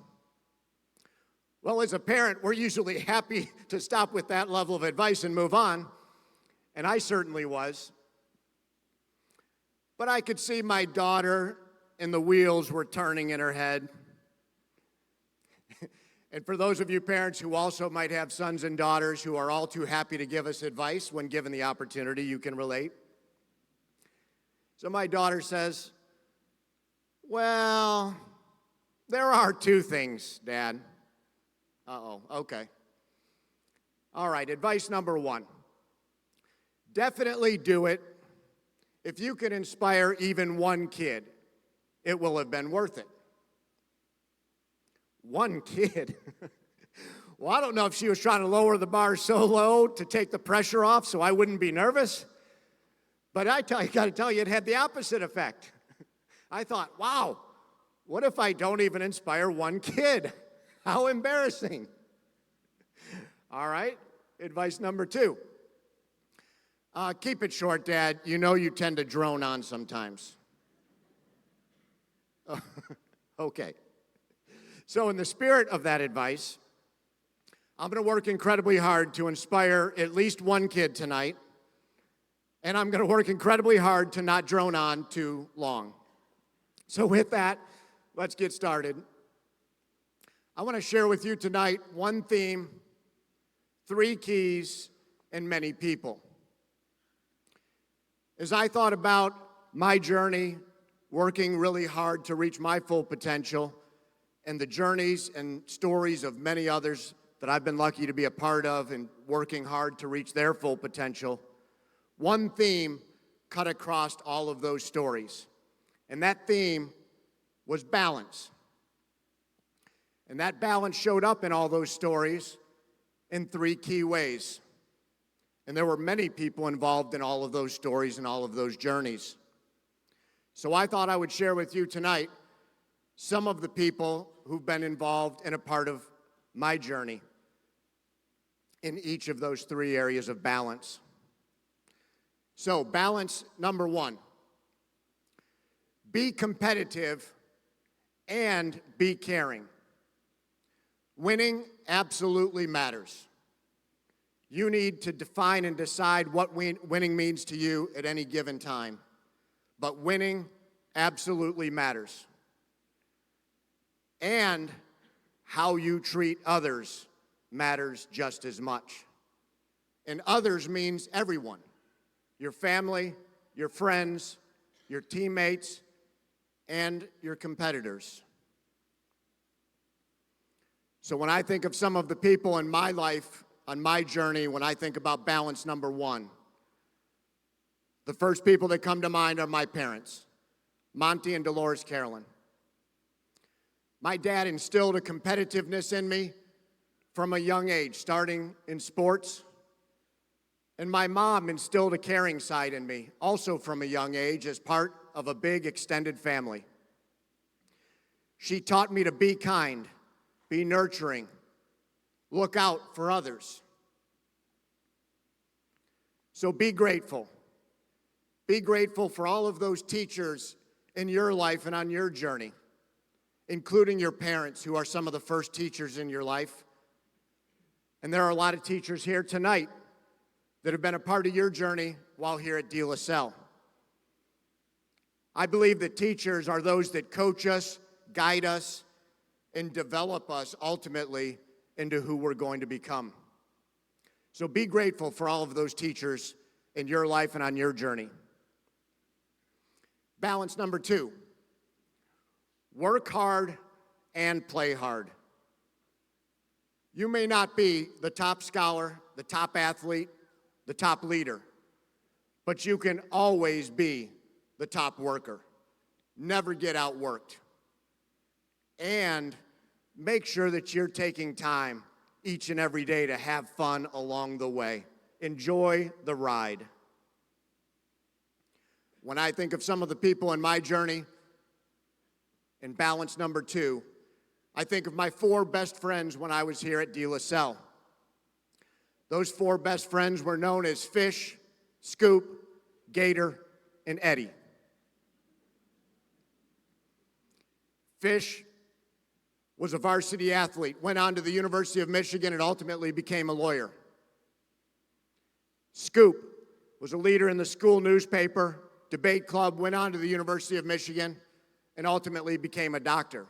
Well, as a parent, we're usually happy to stop with that level of advice and move on. And I certainly was. But I could see my daughter, and the wheels were turning in her head. And for those of you parents who also might have sons and daughters who are all too happy to give us advice when given the opportunity, you can relate. So my daughter says, well, there are two things, Dad. Uh-oh, okay. All right, advice number one. Definitely do it. If you can inspire even one kid, it will have been worth it. One kid. Well, I don't know if she was trying to lower the bar so low to take the pressure off so I wouldn't be nervous. But I got to tell you, it had the opposite effect. I thought, wow, what if I don't even inspire one kid? How embarrassing. All right, advice number two. Keep it short, Dad. You know you tend to drone on sometimes. Okay. So in the spirit of that advice, I'm going to work incredibly hard to inspire at least one kid tonight, and I'm going to work incredibly hard to not drone on too long. So with that, let's get started. I want to share with you tonight one theme, 3 keys, and many people. As I thought about my journey, working really hard to reach my full potential, and the journeys and stories of many others that I've been lucky to be a part of and working hard to reach their full potential, one theme cut across all of those stories. And that theme was balance. And that balance showed up in all those stories in 3 key ways. And there were many people involved in all of those stories and all of those journeys. So I thought I would share with you tonight some of the people who've been involved and a part of my journey in each of those 3 areas of balance. So, balance number 1. Be competitive and be caring. Winning absolutely matters. You need to define and decide what winning means to you at any given time. But winning absolutely matters. And how you treat others matters just as much. And others means everyone. Your family, your friends, your teammates, and your competitors. So when I think of some of the people in my life, on my journey, when I think about balance number 1, the first people that come to mind are my parents, Monty and Dolores Carolan. My dad instilled a competitiveness in me from a young age, starting in sports. And my mom instilled a caring side in me, also from a young age, as part of a big extended family. She taught me to be kind, be nurturing, look out for others. So be grateful. Be grateful for all of those teachers in your life and on your journey, including your parents, who are some of the first teachers in your life. And there are a lot of teachers here tonight that have been a part of your journey while here at De La Salle. I believe that teachers are those that coach us, guide us, and develop us ultimately into who we're going to become. So be grateful for all of those teachers in your life and on your journey. Balance number 2, work hard and play hard. You may not be the top scholar, the top athlete, the top leader, but you can always be the top worker. Never get outworked. And make sure that you're taking time each and every day to have fun along the way. Enjoy the ride. When I think of some of the people in my journey, in balance number 2, I think of my 4 best friends when I was here at De La Salle. Those 4 best friends were known as Fish, Scoop, Gator, and Eddie. Fish was a varsity athlete, went on to the University of Michigan, and ultimately became a lawyer. Scoop was a leader in the school newspaper, debate club, went on to the University of Michigan, and ultimately became a doctor.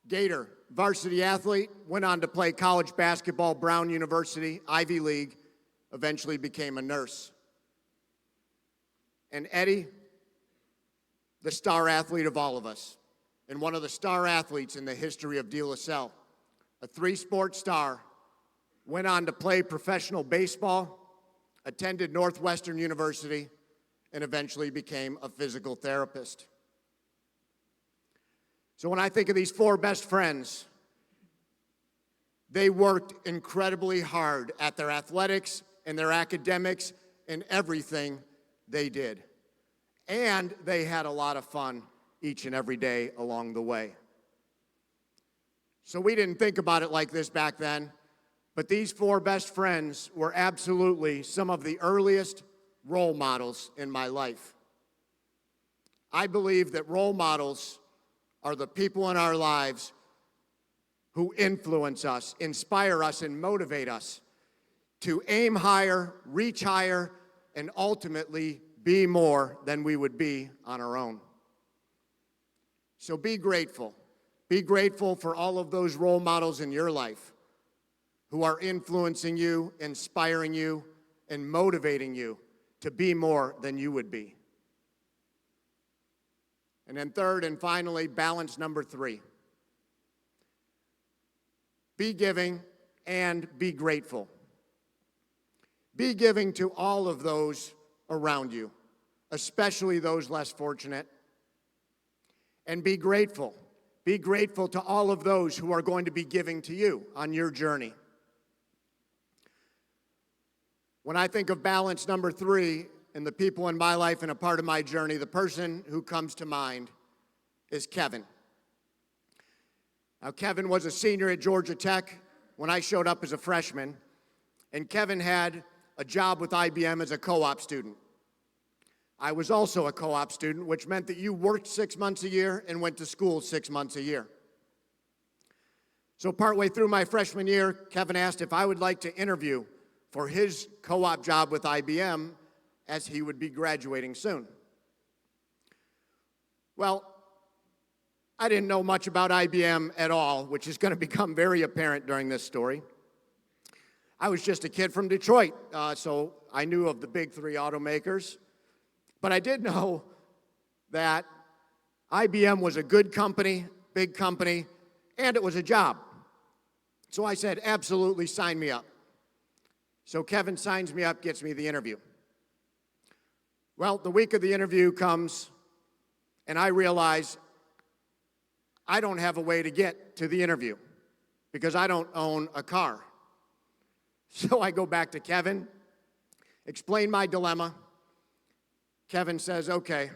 Gator, varsity athlete, went on to play college basketball, Brown University, Ivy League, eventually became a nurse. And Eddie, the star athlete of all of us, and one of the star athletes in the history of De La Salle, a 3-sport star, went on to play professional baseball, attended Northwestern University, and eventually became a physical therapist. So when I think of these 4 best friends, they worked incredibly hard at their athletics and their academics and everything they did. And they had a lot of fun each and every day along the way. So we didn't think about it like this back then, but these 4 best friends were absolutely some of the earliest role models in my life. I believe that role models are the people in our lives who influence us, inspire us, and motivate us to aim higher, reach higher, and ultimately be more than we would be on our own. So be grateful. Be grateful for all of those role models in your life who are influencing you, inspiring you, and motivating you to be more than you would be. And then third and finally, balance number 3. Be giving and be grateful. Be giving to all of those around you, especially those less fortunate. And be grateful. Be grateful to all of those who are going to be giving to you on your journey. When I think of balance number 3 and the people in my life and a part of my journey, the person who comes to mind is Kevin. Now, Kevin was a senior at Georgia Tech when I showed up as a freshman, and Kevin had a job with IBM as a co-op student. I was also a co-op student, which meant that you worked 6 months a year and went to school 6 months a year. So partway through my freshman year, Kevin asked if I would like to interview for his co-op job with IBM, as he would be graduating soon. Well, I didn't know much about IBM at all, which is going to become very apparent during this story. I was just a kid from Detroit, so I knew of the big 3 automakers. But I did know that IBM was a good company, big company, and it was a job. So I said, absolutely, sign me up. So Kevin signs me up, gets me the interview. Well, the week of the interview comes, and I realize I don't have a way to get to the interview because I don't own a car. So I go back to Kevin, explain my dilemma. Kevin says, okay,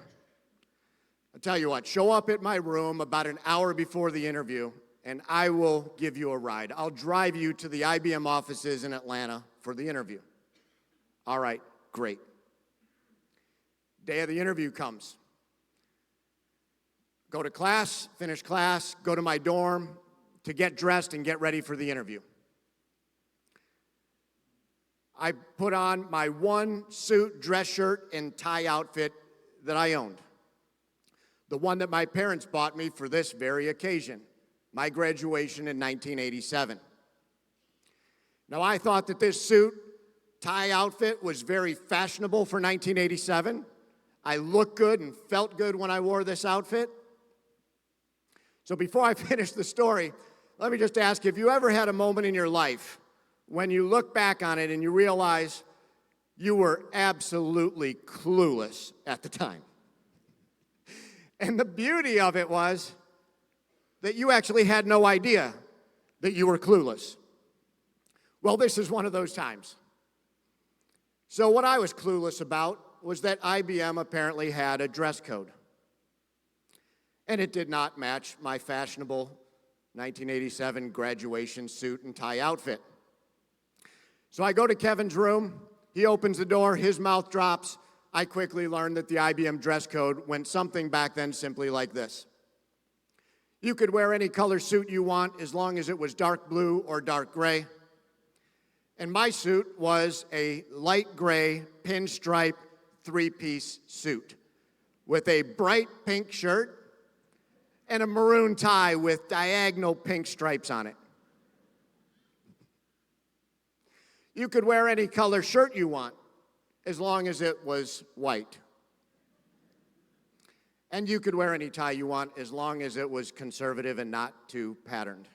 I'll tell you what, show up at my room about an hour before the interview, and I will give you a ride. I'll drive you to the IBM offices in Atlanta for the interview. All right, great. Day of the interview comes. Go to class, finish class, go to my dorm to get dressed and get ready for the interview. I put on my one suit, dress shirt, and tie outfit that I owned. The one that my parents bought me for this very occasion, my graduation in 1987. Now, I thought that this suit, tie outfit was very fashionable for 1987. I looked good and felt good when I wore this outfit. So before I finish the story, let me just ask, have you ever had a moment in your life when you look back on it and you realize you were absolutely clueless at the time? And the beauty of it was that you actually had no idea that you were clueless. Well, this is one of those times. So what I was clueless about was that IBM apparently had a dress code. And it did not match my fashionable 1987 graduation suit and tie outfit. So I go to Kevin's room, he opens the door, his mouth drops. I quickly learned that the IBM dress code went something back then simply like this. You could wear any color suit you want as long as it was dark blue or dark gray. And my suit was a light gray pinstripe three-piece suit with a bright pink shirt and a maroon tie with diagonal pink stripes on it. You could wear any color shirt you want as long as it was white. And you could wear any tie you want as long as it was conservative and not too patterned.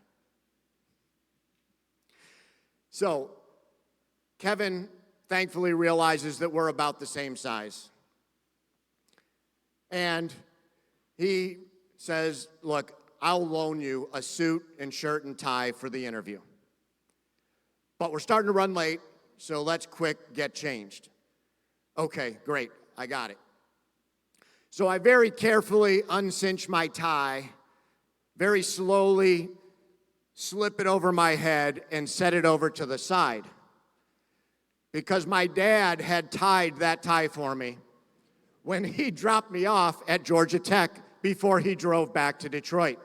So, Kevin thankfully realizes that we're about the same size. And he says, look, I'll loan you a suit and shirt and tie for the interview. But we're starting to run late, so let's quick get changed. Okay, great, I got it. So I very carefully uncinch my tie, very slowly slip it over my head and set it over to the side. Because my dad had tied that tie for me when he dropped me off at Georgia Tech before he drove back to Detroit.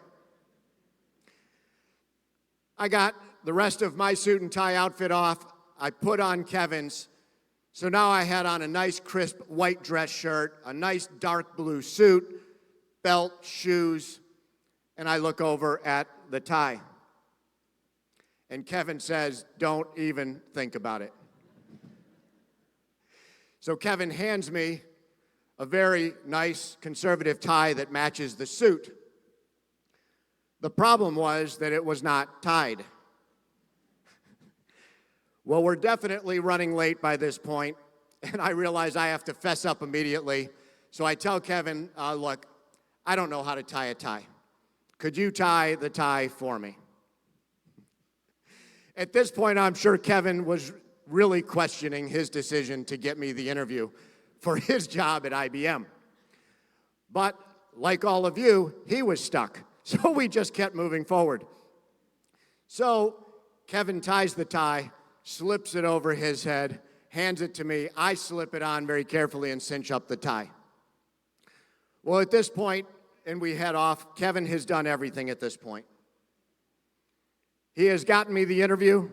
I got the rest of my suit and tie outfit off. I put on Kevin's. So now I had on a nice crisp white dress shirt, a nice dark blue suit, belt, shoes, and I look over at the tie. And Kevin says, don't even think about it. So Kevin hands me a very nice conservative tie that matches the suit. The problem was that it was not tied. Well, we're definitely running late by this point, and I realize I have to fess up immediately. So I tell Kevin, look, I don't know how to tie a tie. Could you tie the tie for me? At this point, I'm sure Kevin was really questioning his decision to get me the interview for his job at IBM. But like all of you, he was stuck. So we just kept moving forward. So Kevin ties the tie, slips it over his head, hands it to me. I slip it on very carefully and cinch up the tie. Well, at this point, and we head off, Kevin has done everything at this point. He has gotten me the interview.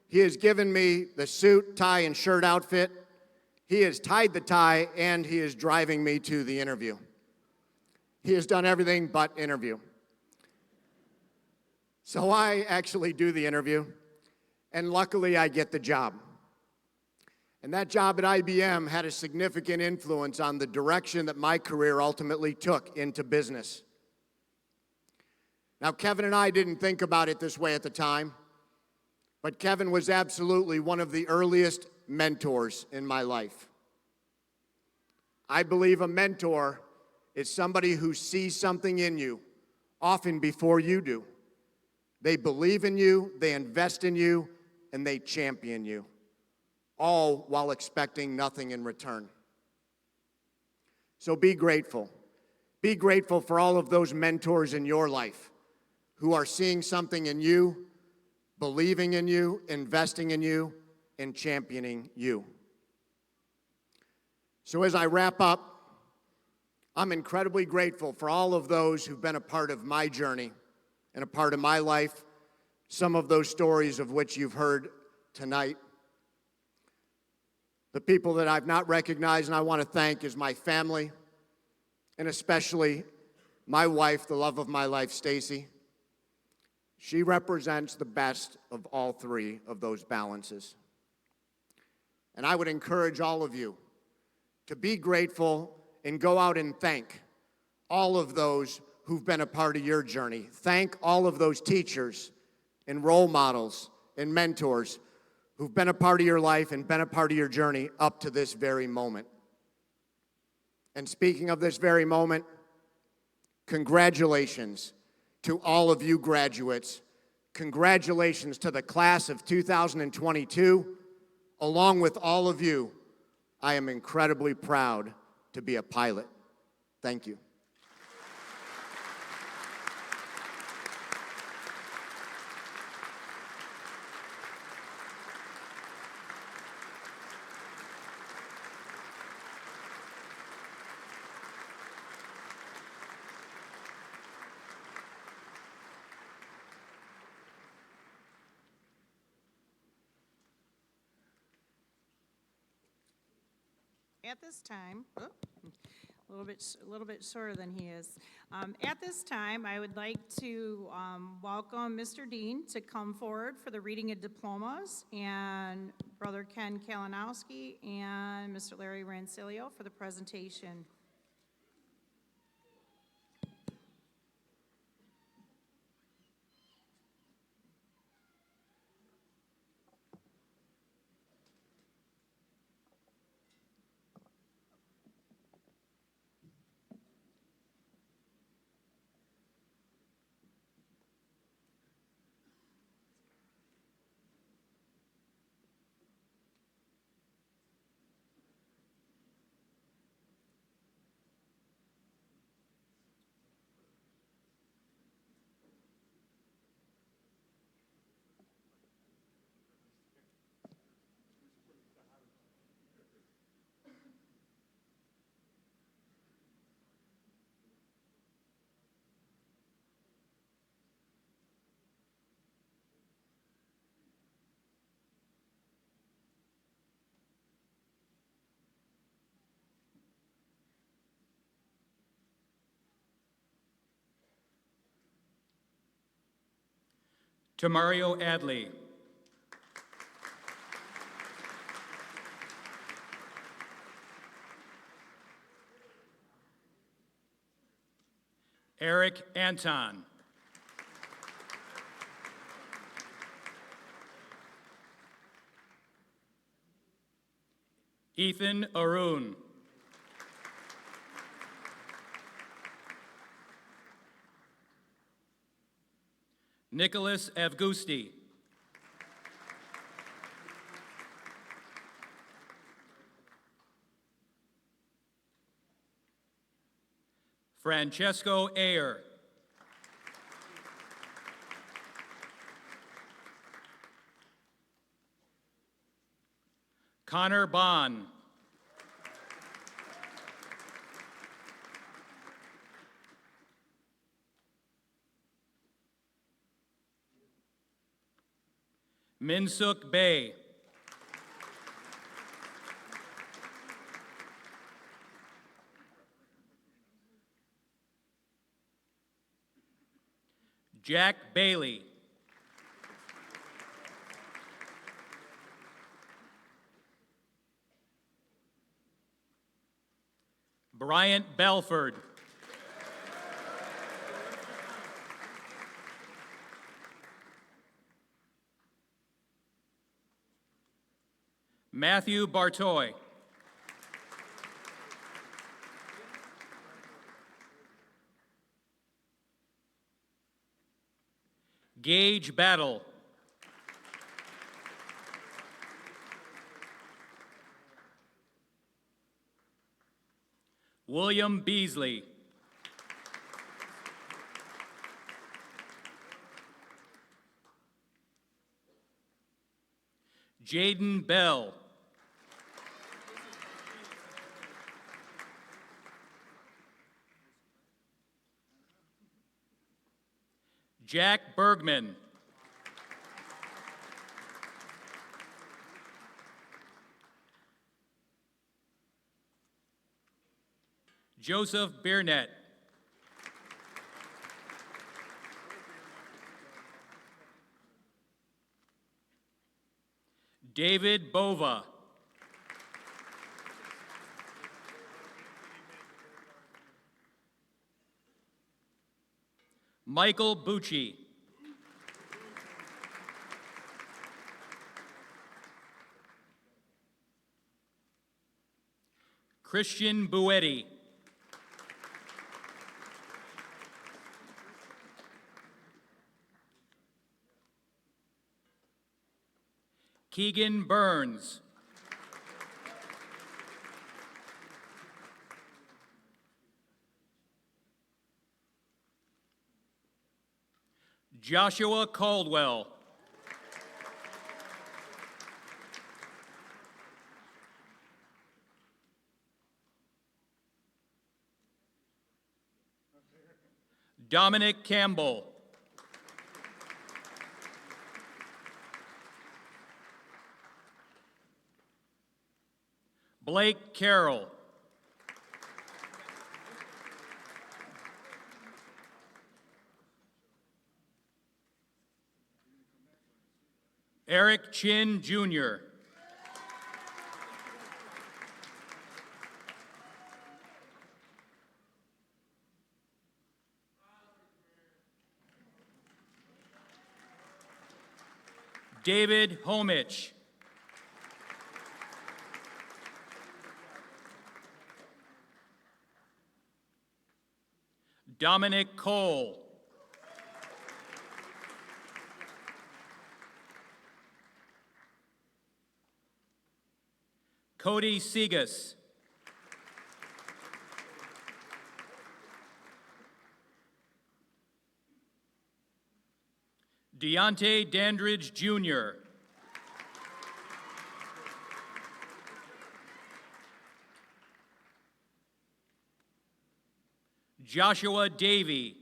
He has given me the suit, tie, and shirt outfit. He has tied the tie, and he is driving me to the interview. He has done everything but interview. So I actually do the interview, and luckily I get the job. And that job at IBM had a significant influence on the direction that my career ultimately took into business. Now, Kevin and I didn't think about it this way at the time, but Kevin was absolutely one of the earliest mentors in my life. I believe a mentor is somebody who sees something in you, often before you do. They believe in you, they invest in you, and they champion you, all while expecting nothing in return. So be grateful. Be grateful for all of those mentors in your life who are seeing something in you, believing in you, investing in you, and championing you. So as I wrap up, I'm incredibly grateful for all of those who've been a part of my journey and a part of my life, some of those stories of which you've heard tonight. The people that I've not recognized and I want to thank is my family, and especially my wife, the love of my life, Stacy. She represents the best of all three of those balances. And I would encourage all of you to be grateful and go out and thank all of those who've been a part of your journey. Thank all of those teachers and role models and mentors who've been a part of your life and been a part of your journey up to this very moment. And speaking of this very moment, congratulations to all of you graduates. Congratulations to the class of 2022. Along with all of you, I am incredibly proud to be a pilot. Thank you. At this time, a little bit shorter than he is. At this time, I would like to welcome Mr. Dean to come forward for the reading of diplomas, and Brother Ken Kalinowski and Mr. Larry Rancilio for the presentation. Tamario Adley. Eric Anton. Ethan Arun. Nicholas Avgusti. Francesco Ayer. Connor Bond. Minsuk Bay. Jack Bailey. Bryant Belford. Matthew Bartoy. Gage Battle. William Beasley. Jaden Bell. Jack Bergman. Joseph Biernet. David Bova. Michael Bucci. Christian Buetti. Keegan Burns. Joshua Caldwell. Dominic Campbell. Blake Carroll. Eric Chin, Jr. David Homich. Dominic Cole. Cody Segas. Deontay Dandridge, Jr. Joshua Davey.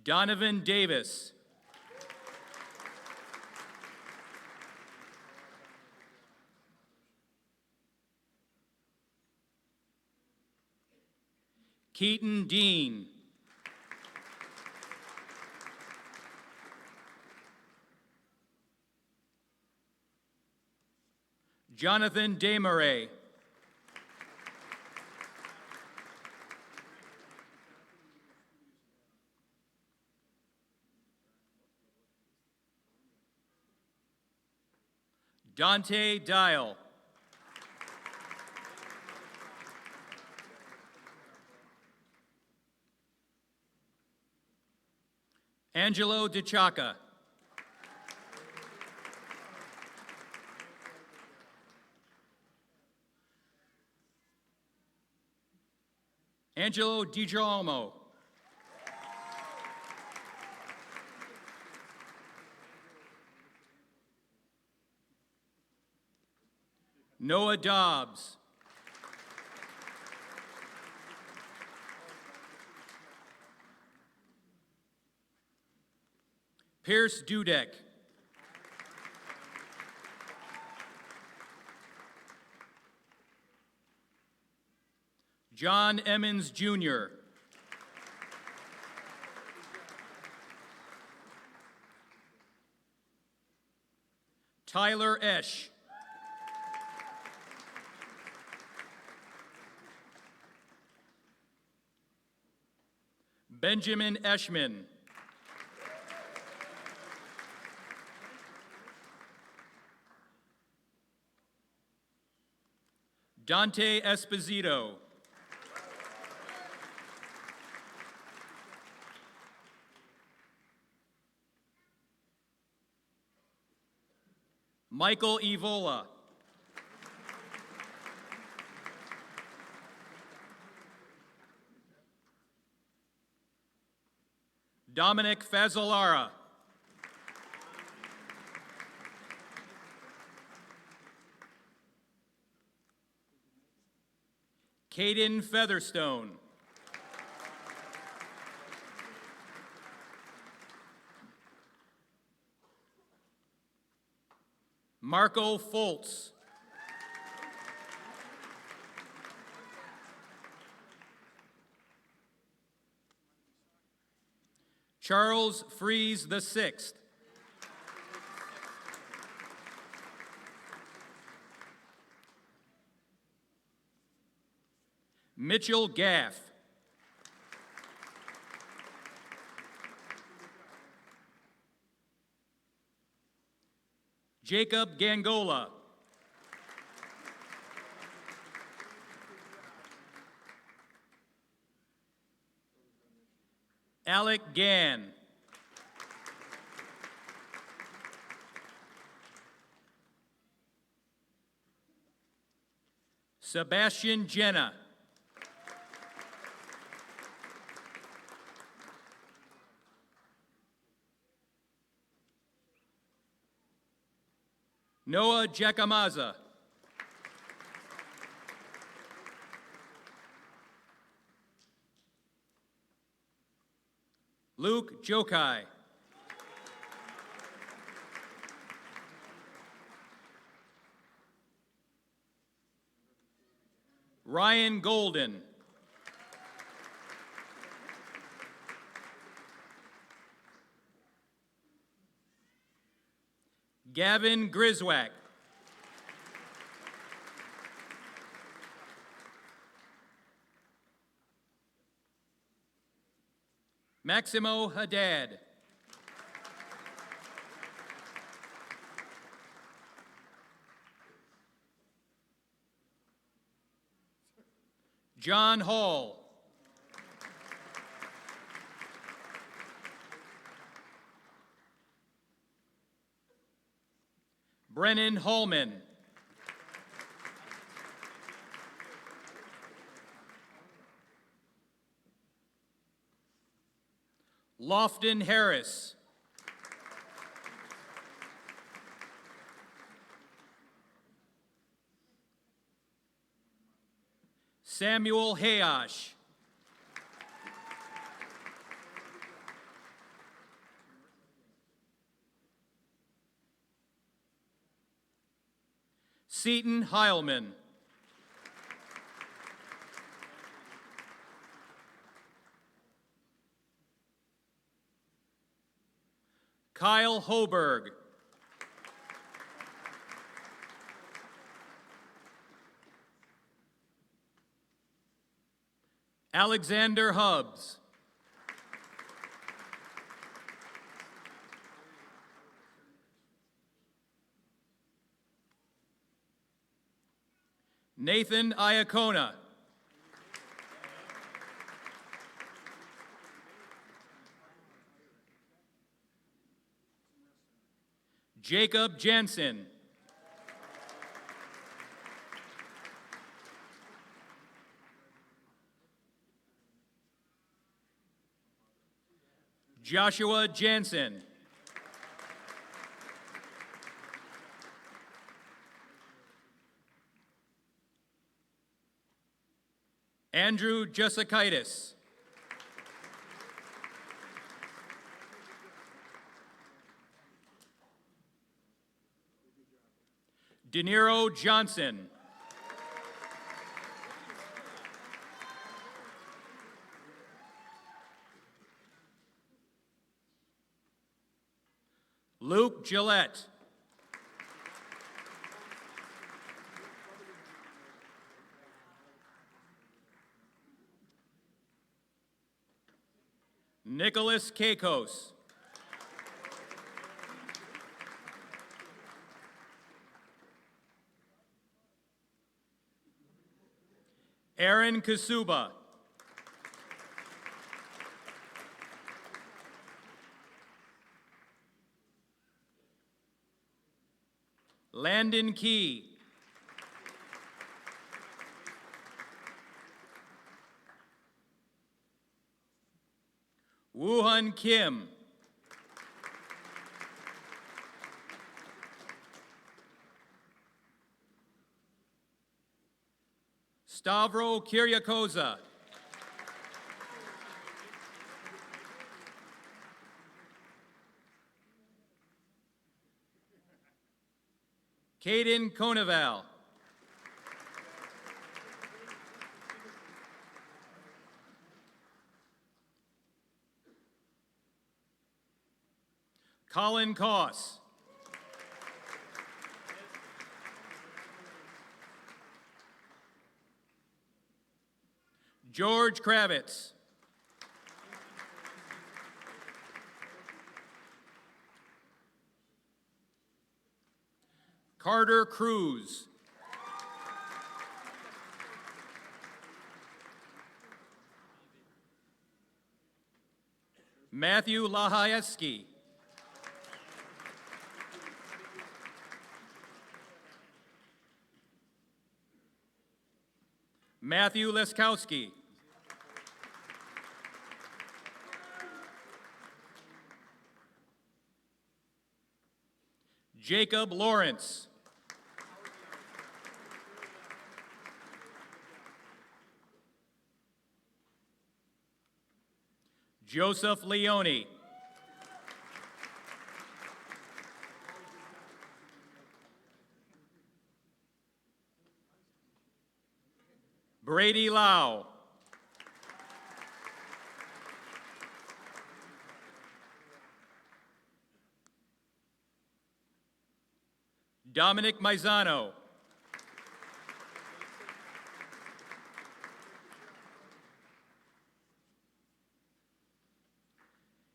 Donovan Davis. Keaton Dean. Jonathan Desmarais. Dante Dial. Angelo DeChaka. Angelo DiGiormo. Noah Dobbs. Pierce Dudek. John Emmons, Jr. Tyler Esch. Benjamin Eschman. Dante Esposito. Michael Evola. Dominic Fazolara. Caden Featherstone. Marco Foltz. Charles Fries VI. Mitchell Gaff. Jacob Gangola. Alec Gann. Sebastian Jenna. Noah Jacamaza. Luke Jokai. Ryan Golden. Gavin Griswack. Maximo Haddad. John Hall. Brennan Hallman. Lofton Harris. Samuel Hayash. Seaton Heilman. Kyle Hoberg. Alexander Hubbs. Nathan Iacona. Jacob Jensen. Joshua Jansen. Andrew Jessikaitis. De Niro Johnson. Luke Gillette. Nicholas Kakos. Aaron Kasuba. Landon Key. Woohun Kim. Stavro Kiriakoza. Caden Coneval. Colin Koss. George Kravitz. Carter Cruz. Matthew Lahayeski. Matthew Leskowski. Jacob Lawrence. Joseph Leone. Brady Lau. Dominic Maizano.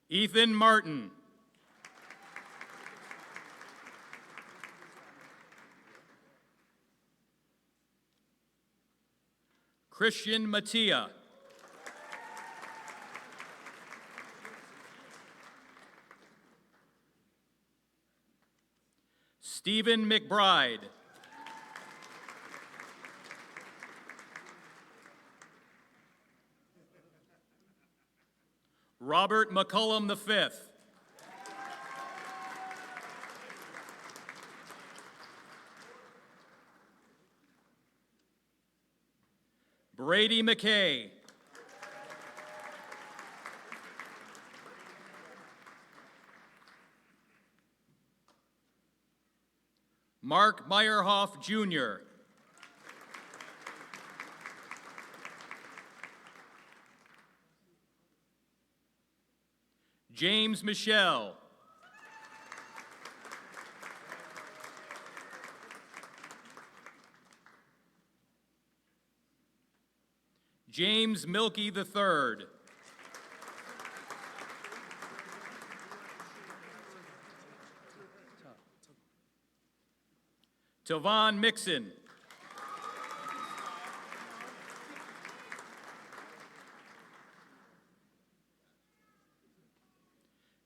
Ethan Martin. Christian Mattia. Stephen McBride. Robert McCullum V. Brady McKay. Mark Meyerhoff, Jr. James Michelle. James Milkey III. Tavon Mixon.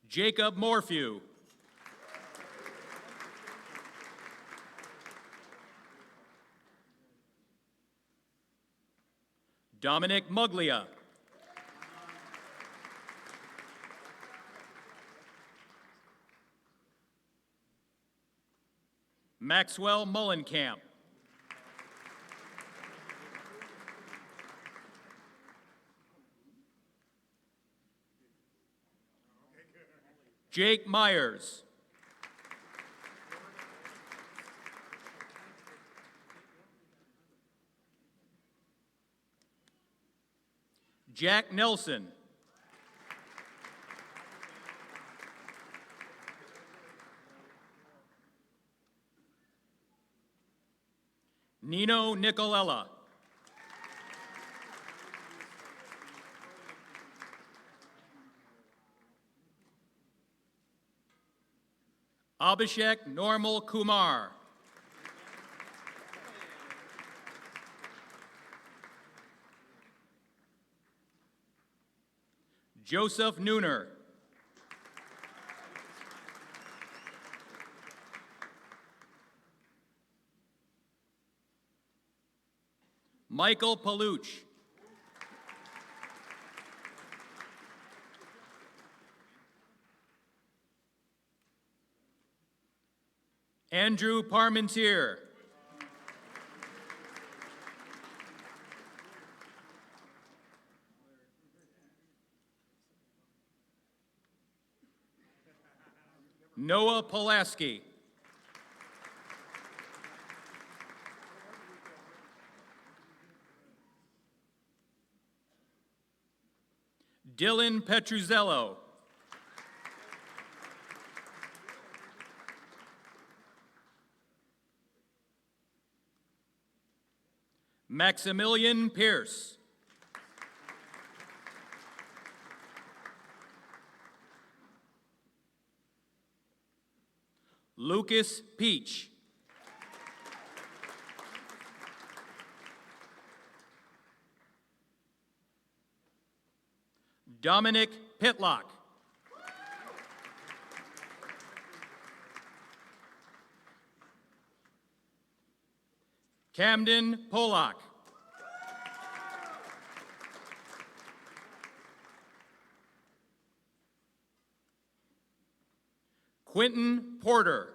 Jacob Morphew. Dominic Muglia. Maxwell Mullenkamp. Jake Myers. Jack Nelson. Nino Nicolella. Abhishek Normal Kumar. Joseph Nooner. Michael Paluch. Andrew Parmentier. Noah Pulaski. Dylan Petruzzello. Maximilian Pierce. Lucas Peach. Dominic Pitlock. Camden Pollock. Quentin Porter.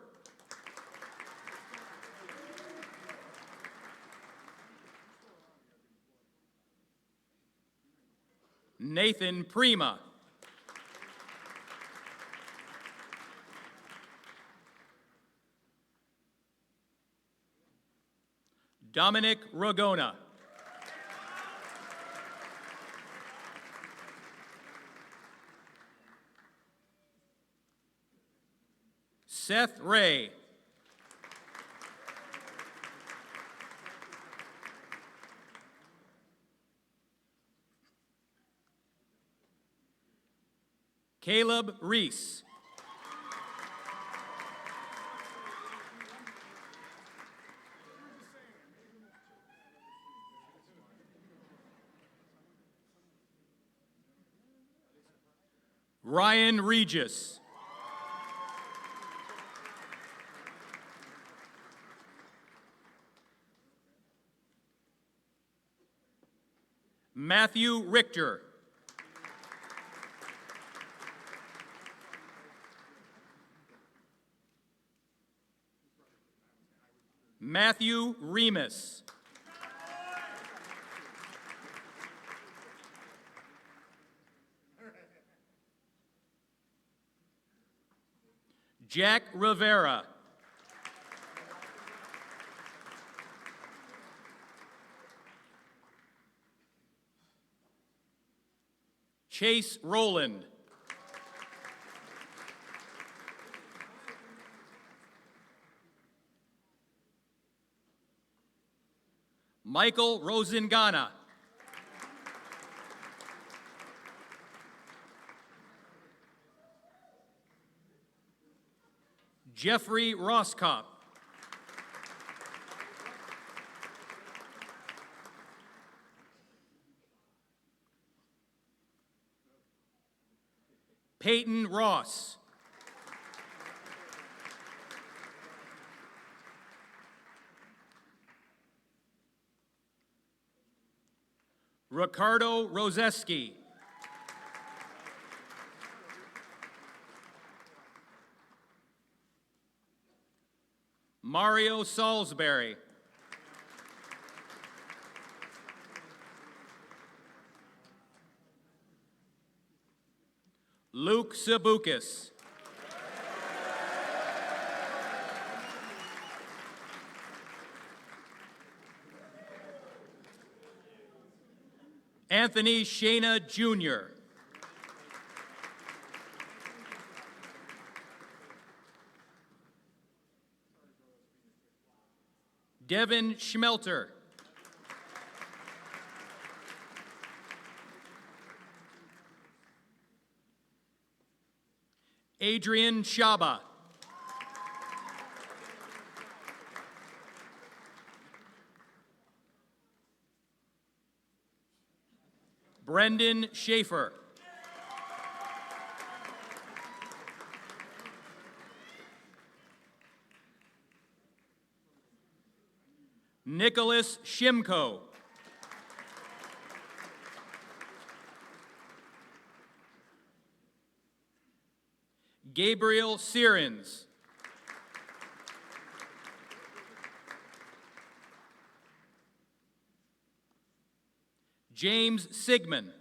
Nathan Prima. Dominic Ragona. Seth Ray. Caleb Reese. Ryan Regis. Matthew Richter. Matthew Remus. Jack Rivera. Chase Rowland. Michael Rosengana. Jeffrey Roskopp. Peyton Ross. Ricardo Roseski. Mario Salisbury. Luke Sabukas. Anthony Shana Jr. Devin Schmelter. Adrian Shaba. Brendan Schaefer. Nicholas Shimko. Gabriel Sirens. James Sigmund.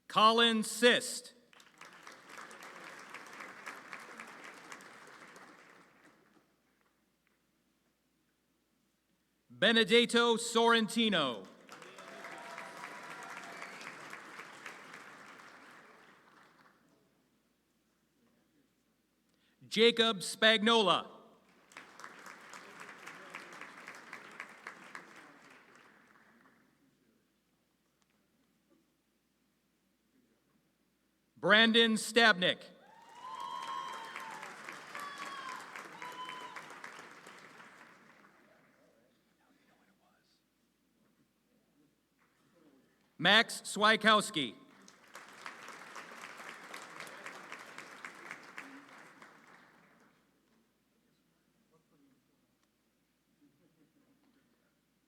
Colin Sist. Benedetto Sorrentino. Jacob Spagnola. Brandon Stabnick. Max Swikowski.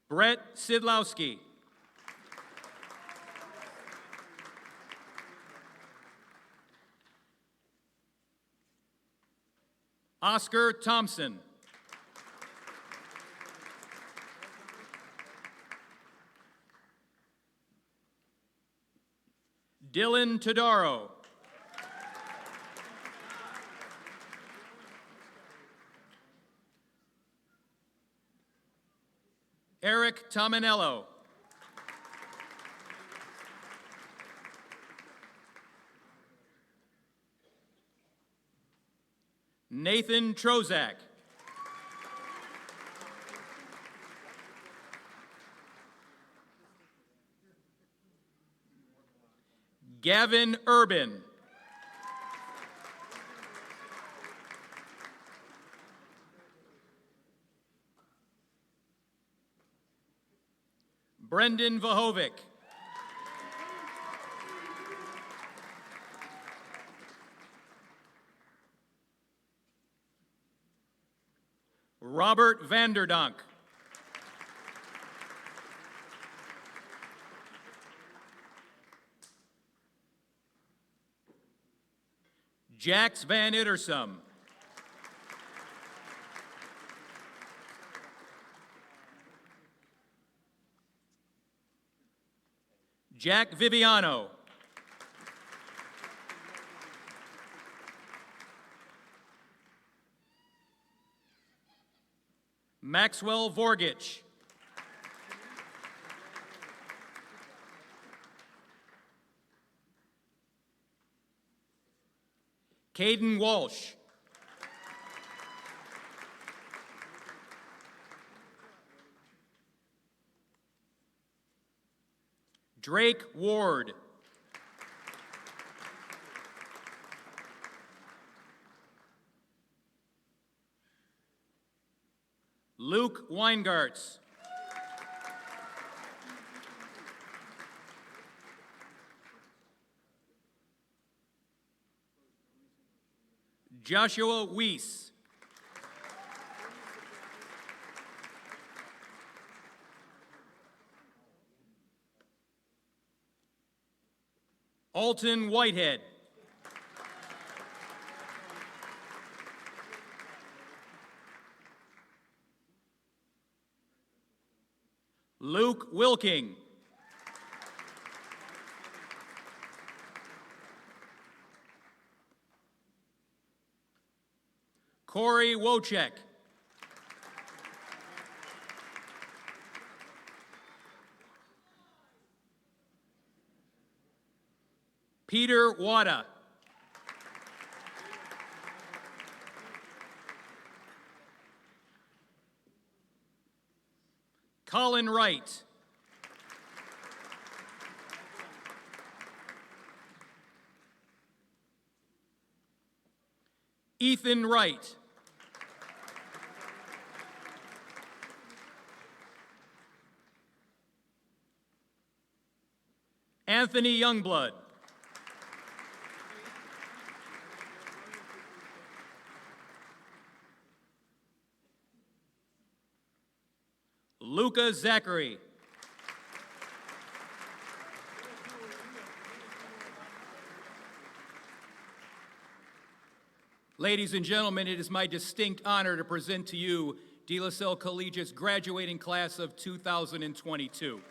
Brett Sidlowski. Oscar Thompson. Dylan Todaro. Eric Tominello. Nathan Trozak. Gavin Urban. Brendan Vahovic. Robert Vanderdonk. Jax Van Ittersum. Jack Viviano. Maxwell Vorgich. Caden Walsh. Drake Ward. Luke Weingartz. Joshua Weiss. Alton Whitehead. Luke Wilking. Corey Wojcik. Peter Wada. Colin Wright. Ethan Wright. Anthony Youngblood. Luca Zachary. Ladies and gentlemen, it is my distinct honor to present to you De La Salle Collegiate's graduating class of 2022.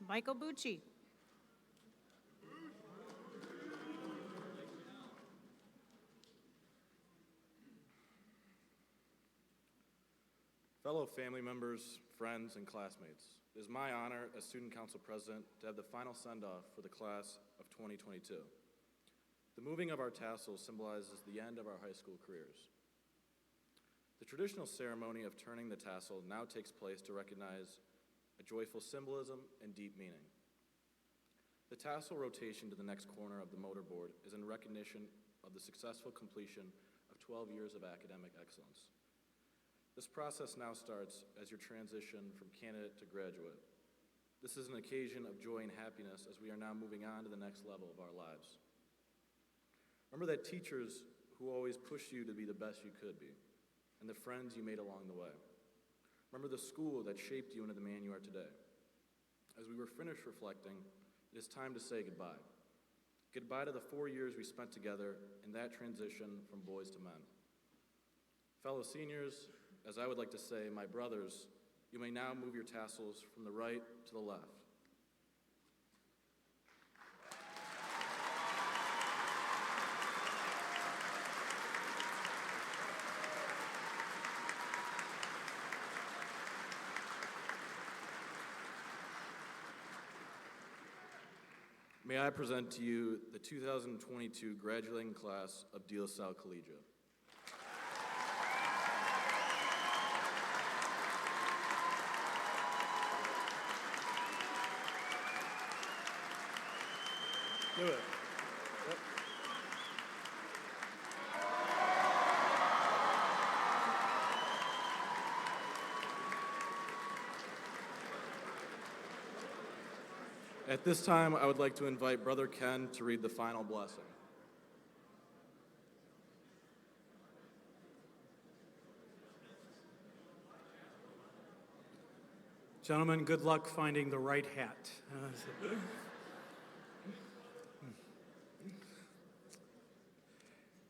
Michael Bucci. Fellow family members, friends, and classmates, it is my honor as Student Council President to have the final send-off for the class of 2022. The moving of our tassels symbolizes the end of our high school careers. The traditional ceremony of turning the tassel now takes place to recognize a joyful symbolism and deep meaning. The tassel rotation to the next corner of the motorboard is in recognition of the successful completion of 12 years of academic excellence. This process now starts as your transition from candidate to graduate. This is an occasion of joy and happiness as we are now moving on to the next level of our lives. Remember that teachers who always pushed you to be the best you could be, and the friends you made along the way. Remember the school that shaped you into the man you are today. As we were finished reflecting, it is time to say goodbye. Goodbye to the 4 years we spent together in that transition from boys to men. Fellow seniors, as I would like to say, my brothers, you may now move your tassels from the right to the left. May I present to you the 2022 graduating class of De La Salle Collegiate. Do it. Yep. At this time, I would like to invite Brother Ken to read the final blessing. Gentlemen, good luck finding the right hat.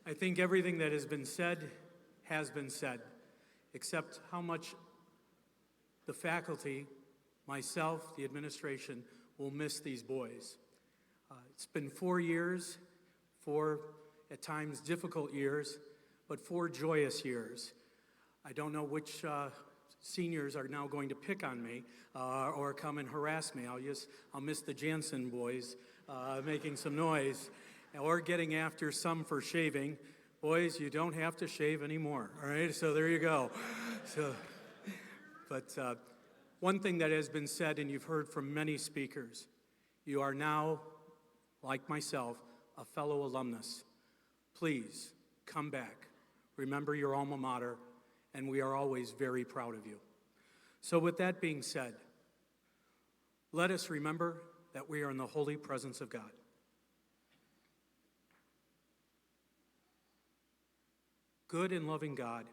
I think everything that has been said, except how much the faculty, myself, the administration, will miss these boys. It's been 4 years, 4 at times difficult years, but 4 joyous years. I don't know which seniors are now going to pick on me or come and harass me. I'll miss the Jansen boys making some noise or getting after some for shaving. Boys, you don't have to shave anymore, all right? So there you go. But one thing that has been said, and you've heard from many speakers, you are now, like myself, a fellow alumnus. Please come back. Remember your alma mater, and we are always very proud of you. So with that being said, let us remember that we are in the holy presence of God. Good and loving God,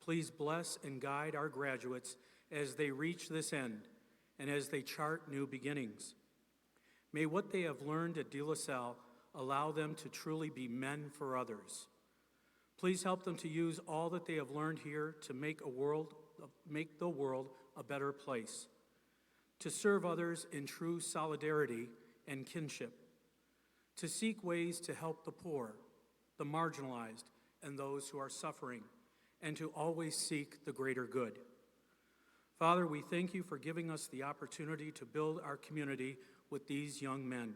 please bless and guide our graduates as they reach this end and as they chart new beginnings. May what they have learned at De La Salle allow them to truly be men for others. Please help them to use all that they have learned here to make the world a better place, to serve others in true solidarity and kinship, to seek ways to help the poor, the marginalized, and those who are suffering, and to always seek the greater good. Father, we thank you for giving us the opportunity to build our community with these young men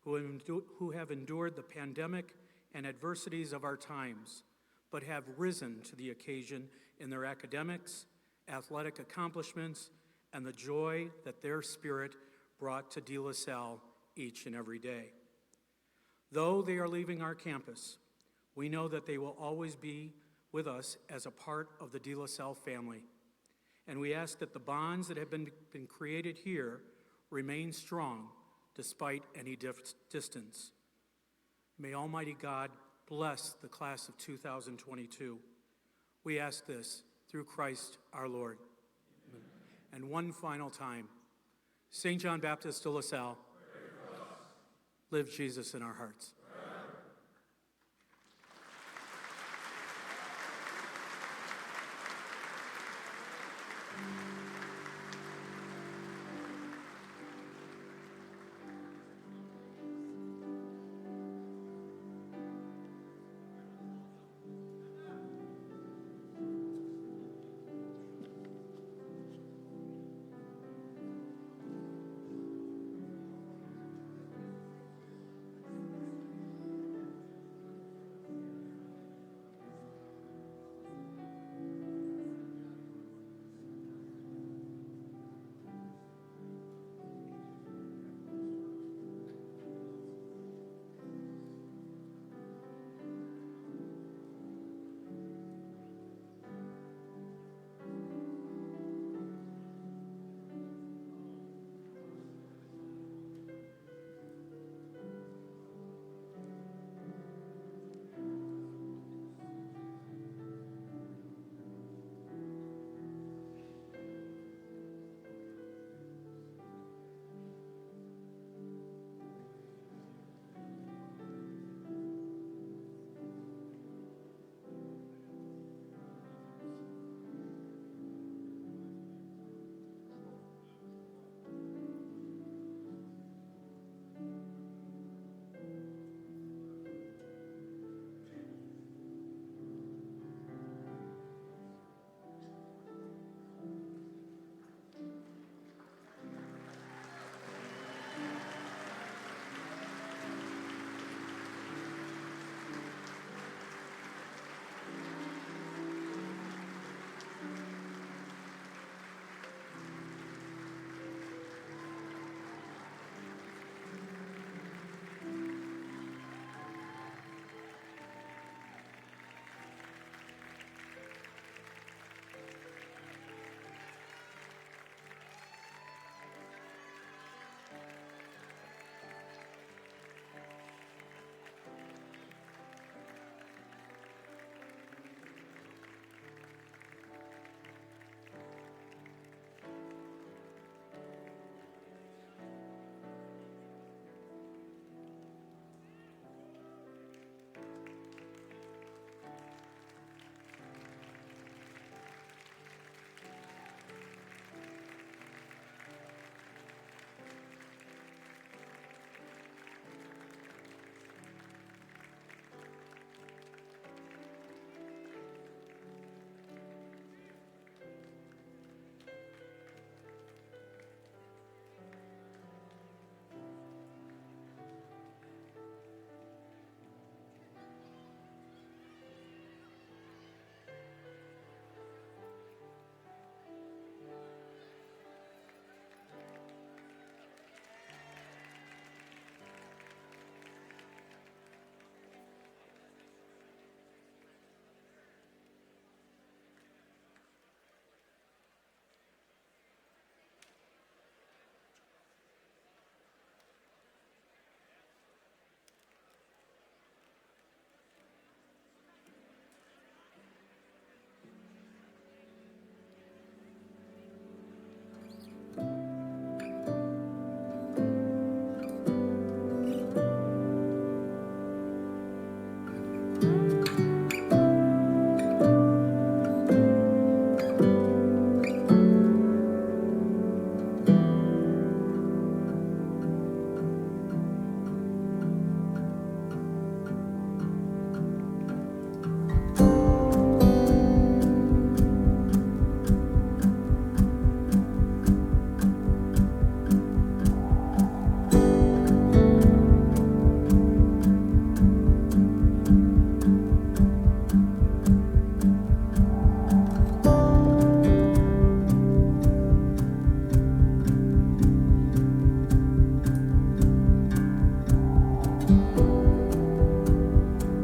who have endured the pandemic and adversities of our times, but have risen to the occasion in their academics, athletic accomplishments, and the joy that their spirit brought to De La Salle each and every day. Though they are leaving our campus, we know that they will always be with us as a part of the De La Salle family. And we ask that the bonds that have been created here remain strong despite any distance. May Almighty God bless the class of 2022. We ask this through Christ our Lord. Amen. And one final time, St. John Baptist de La Salle, live Jesus in our hearts.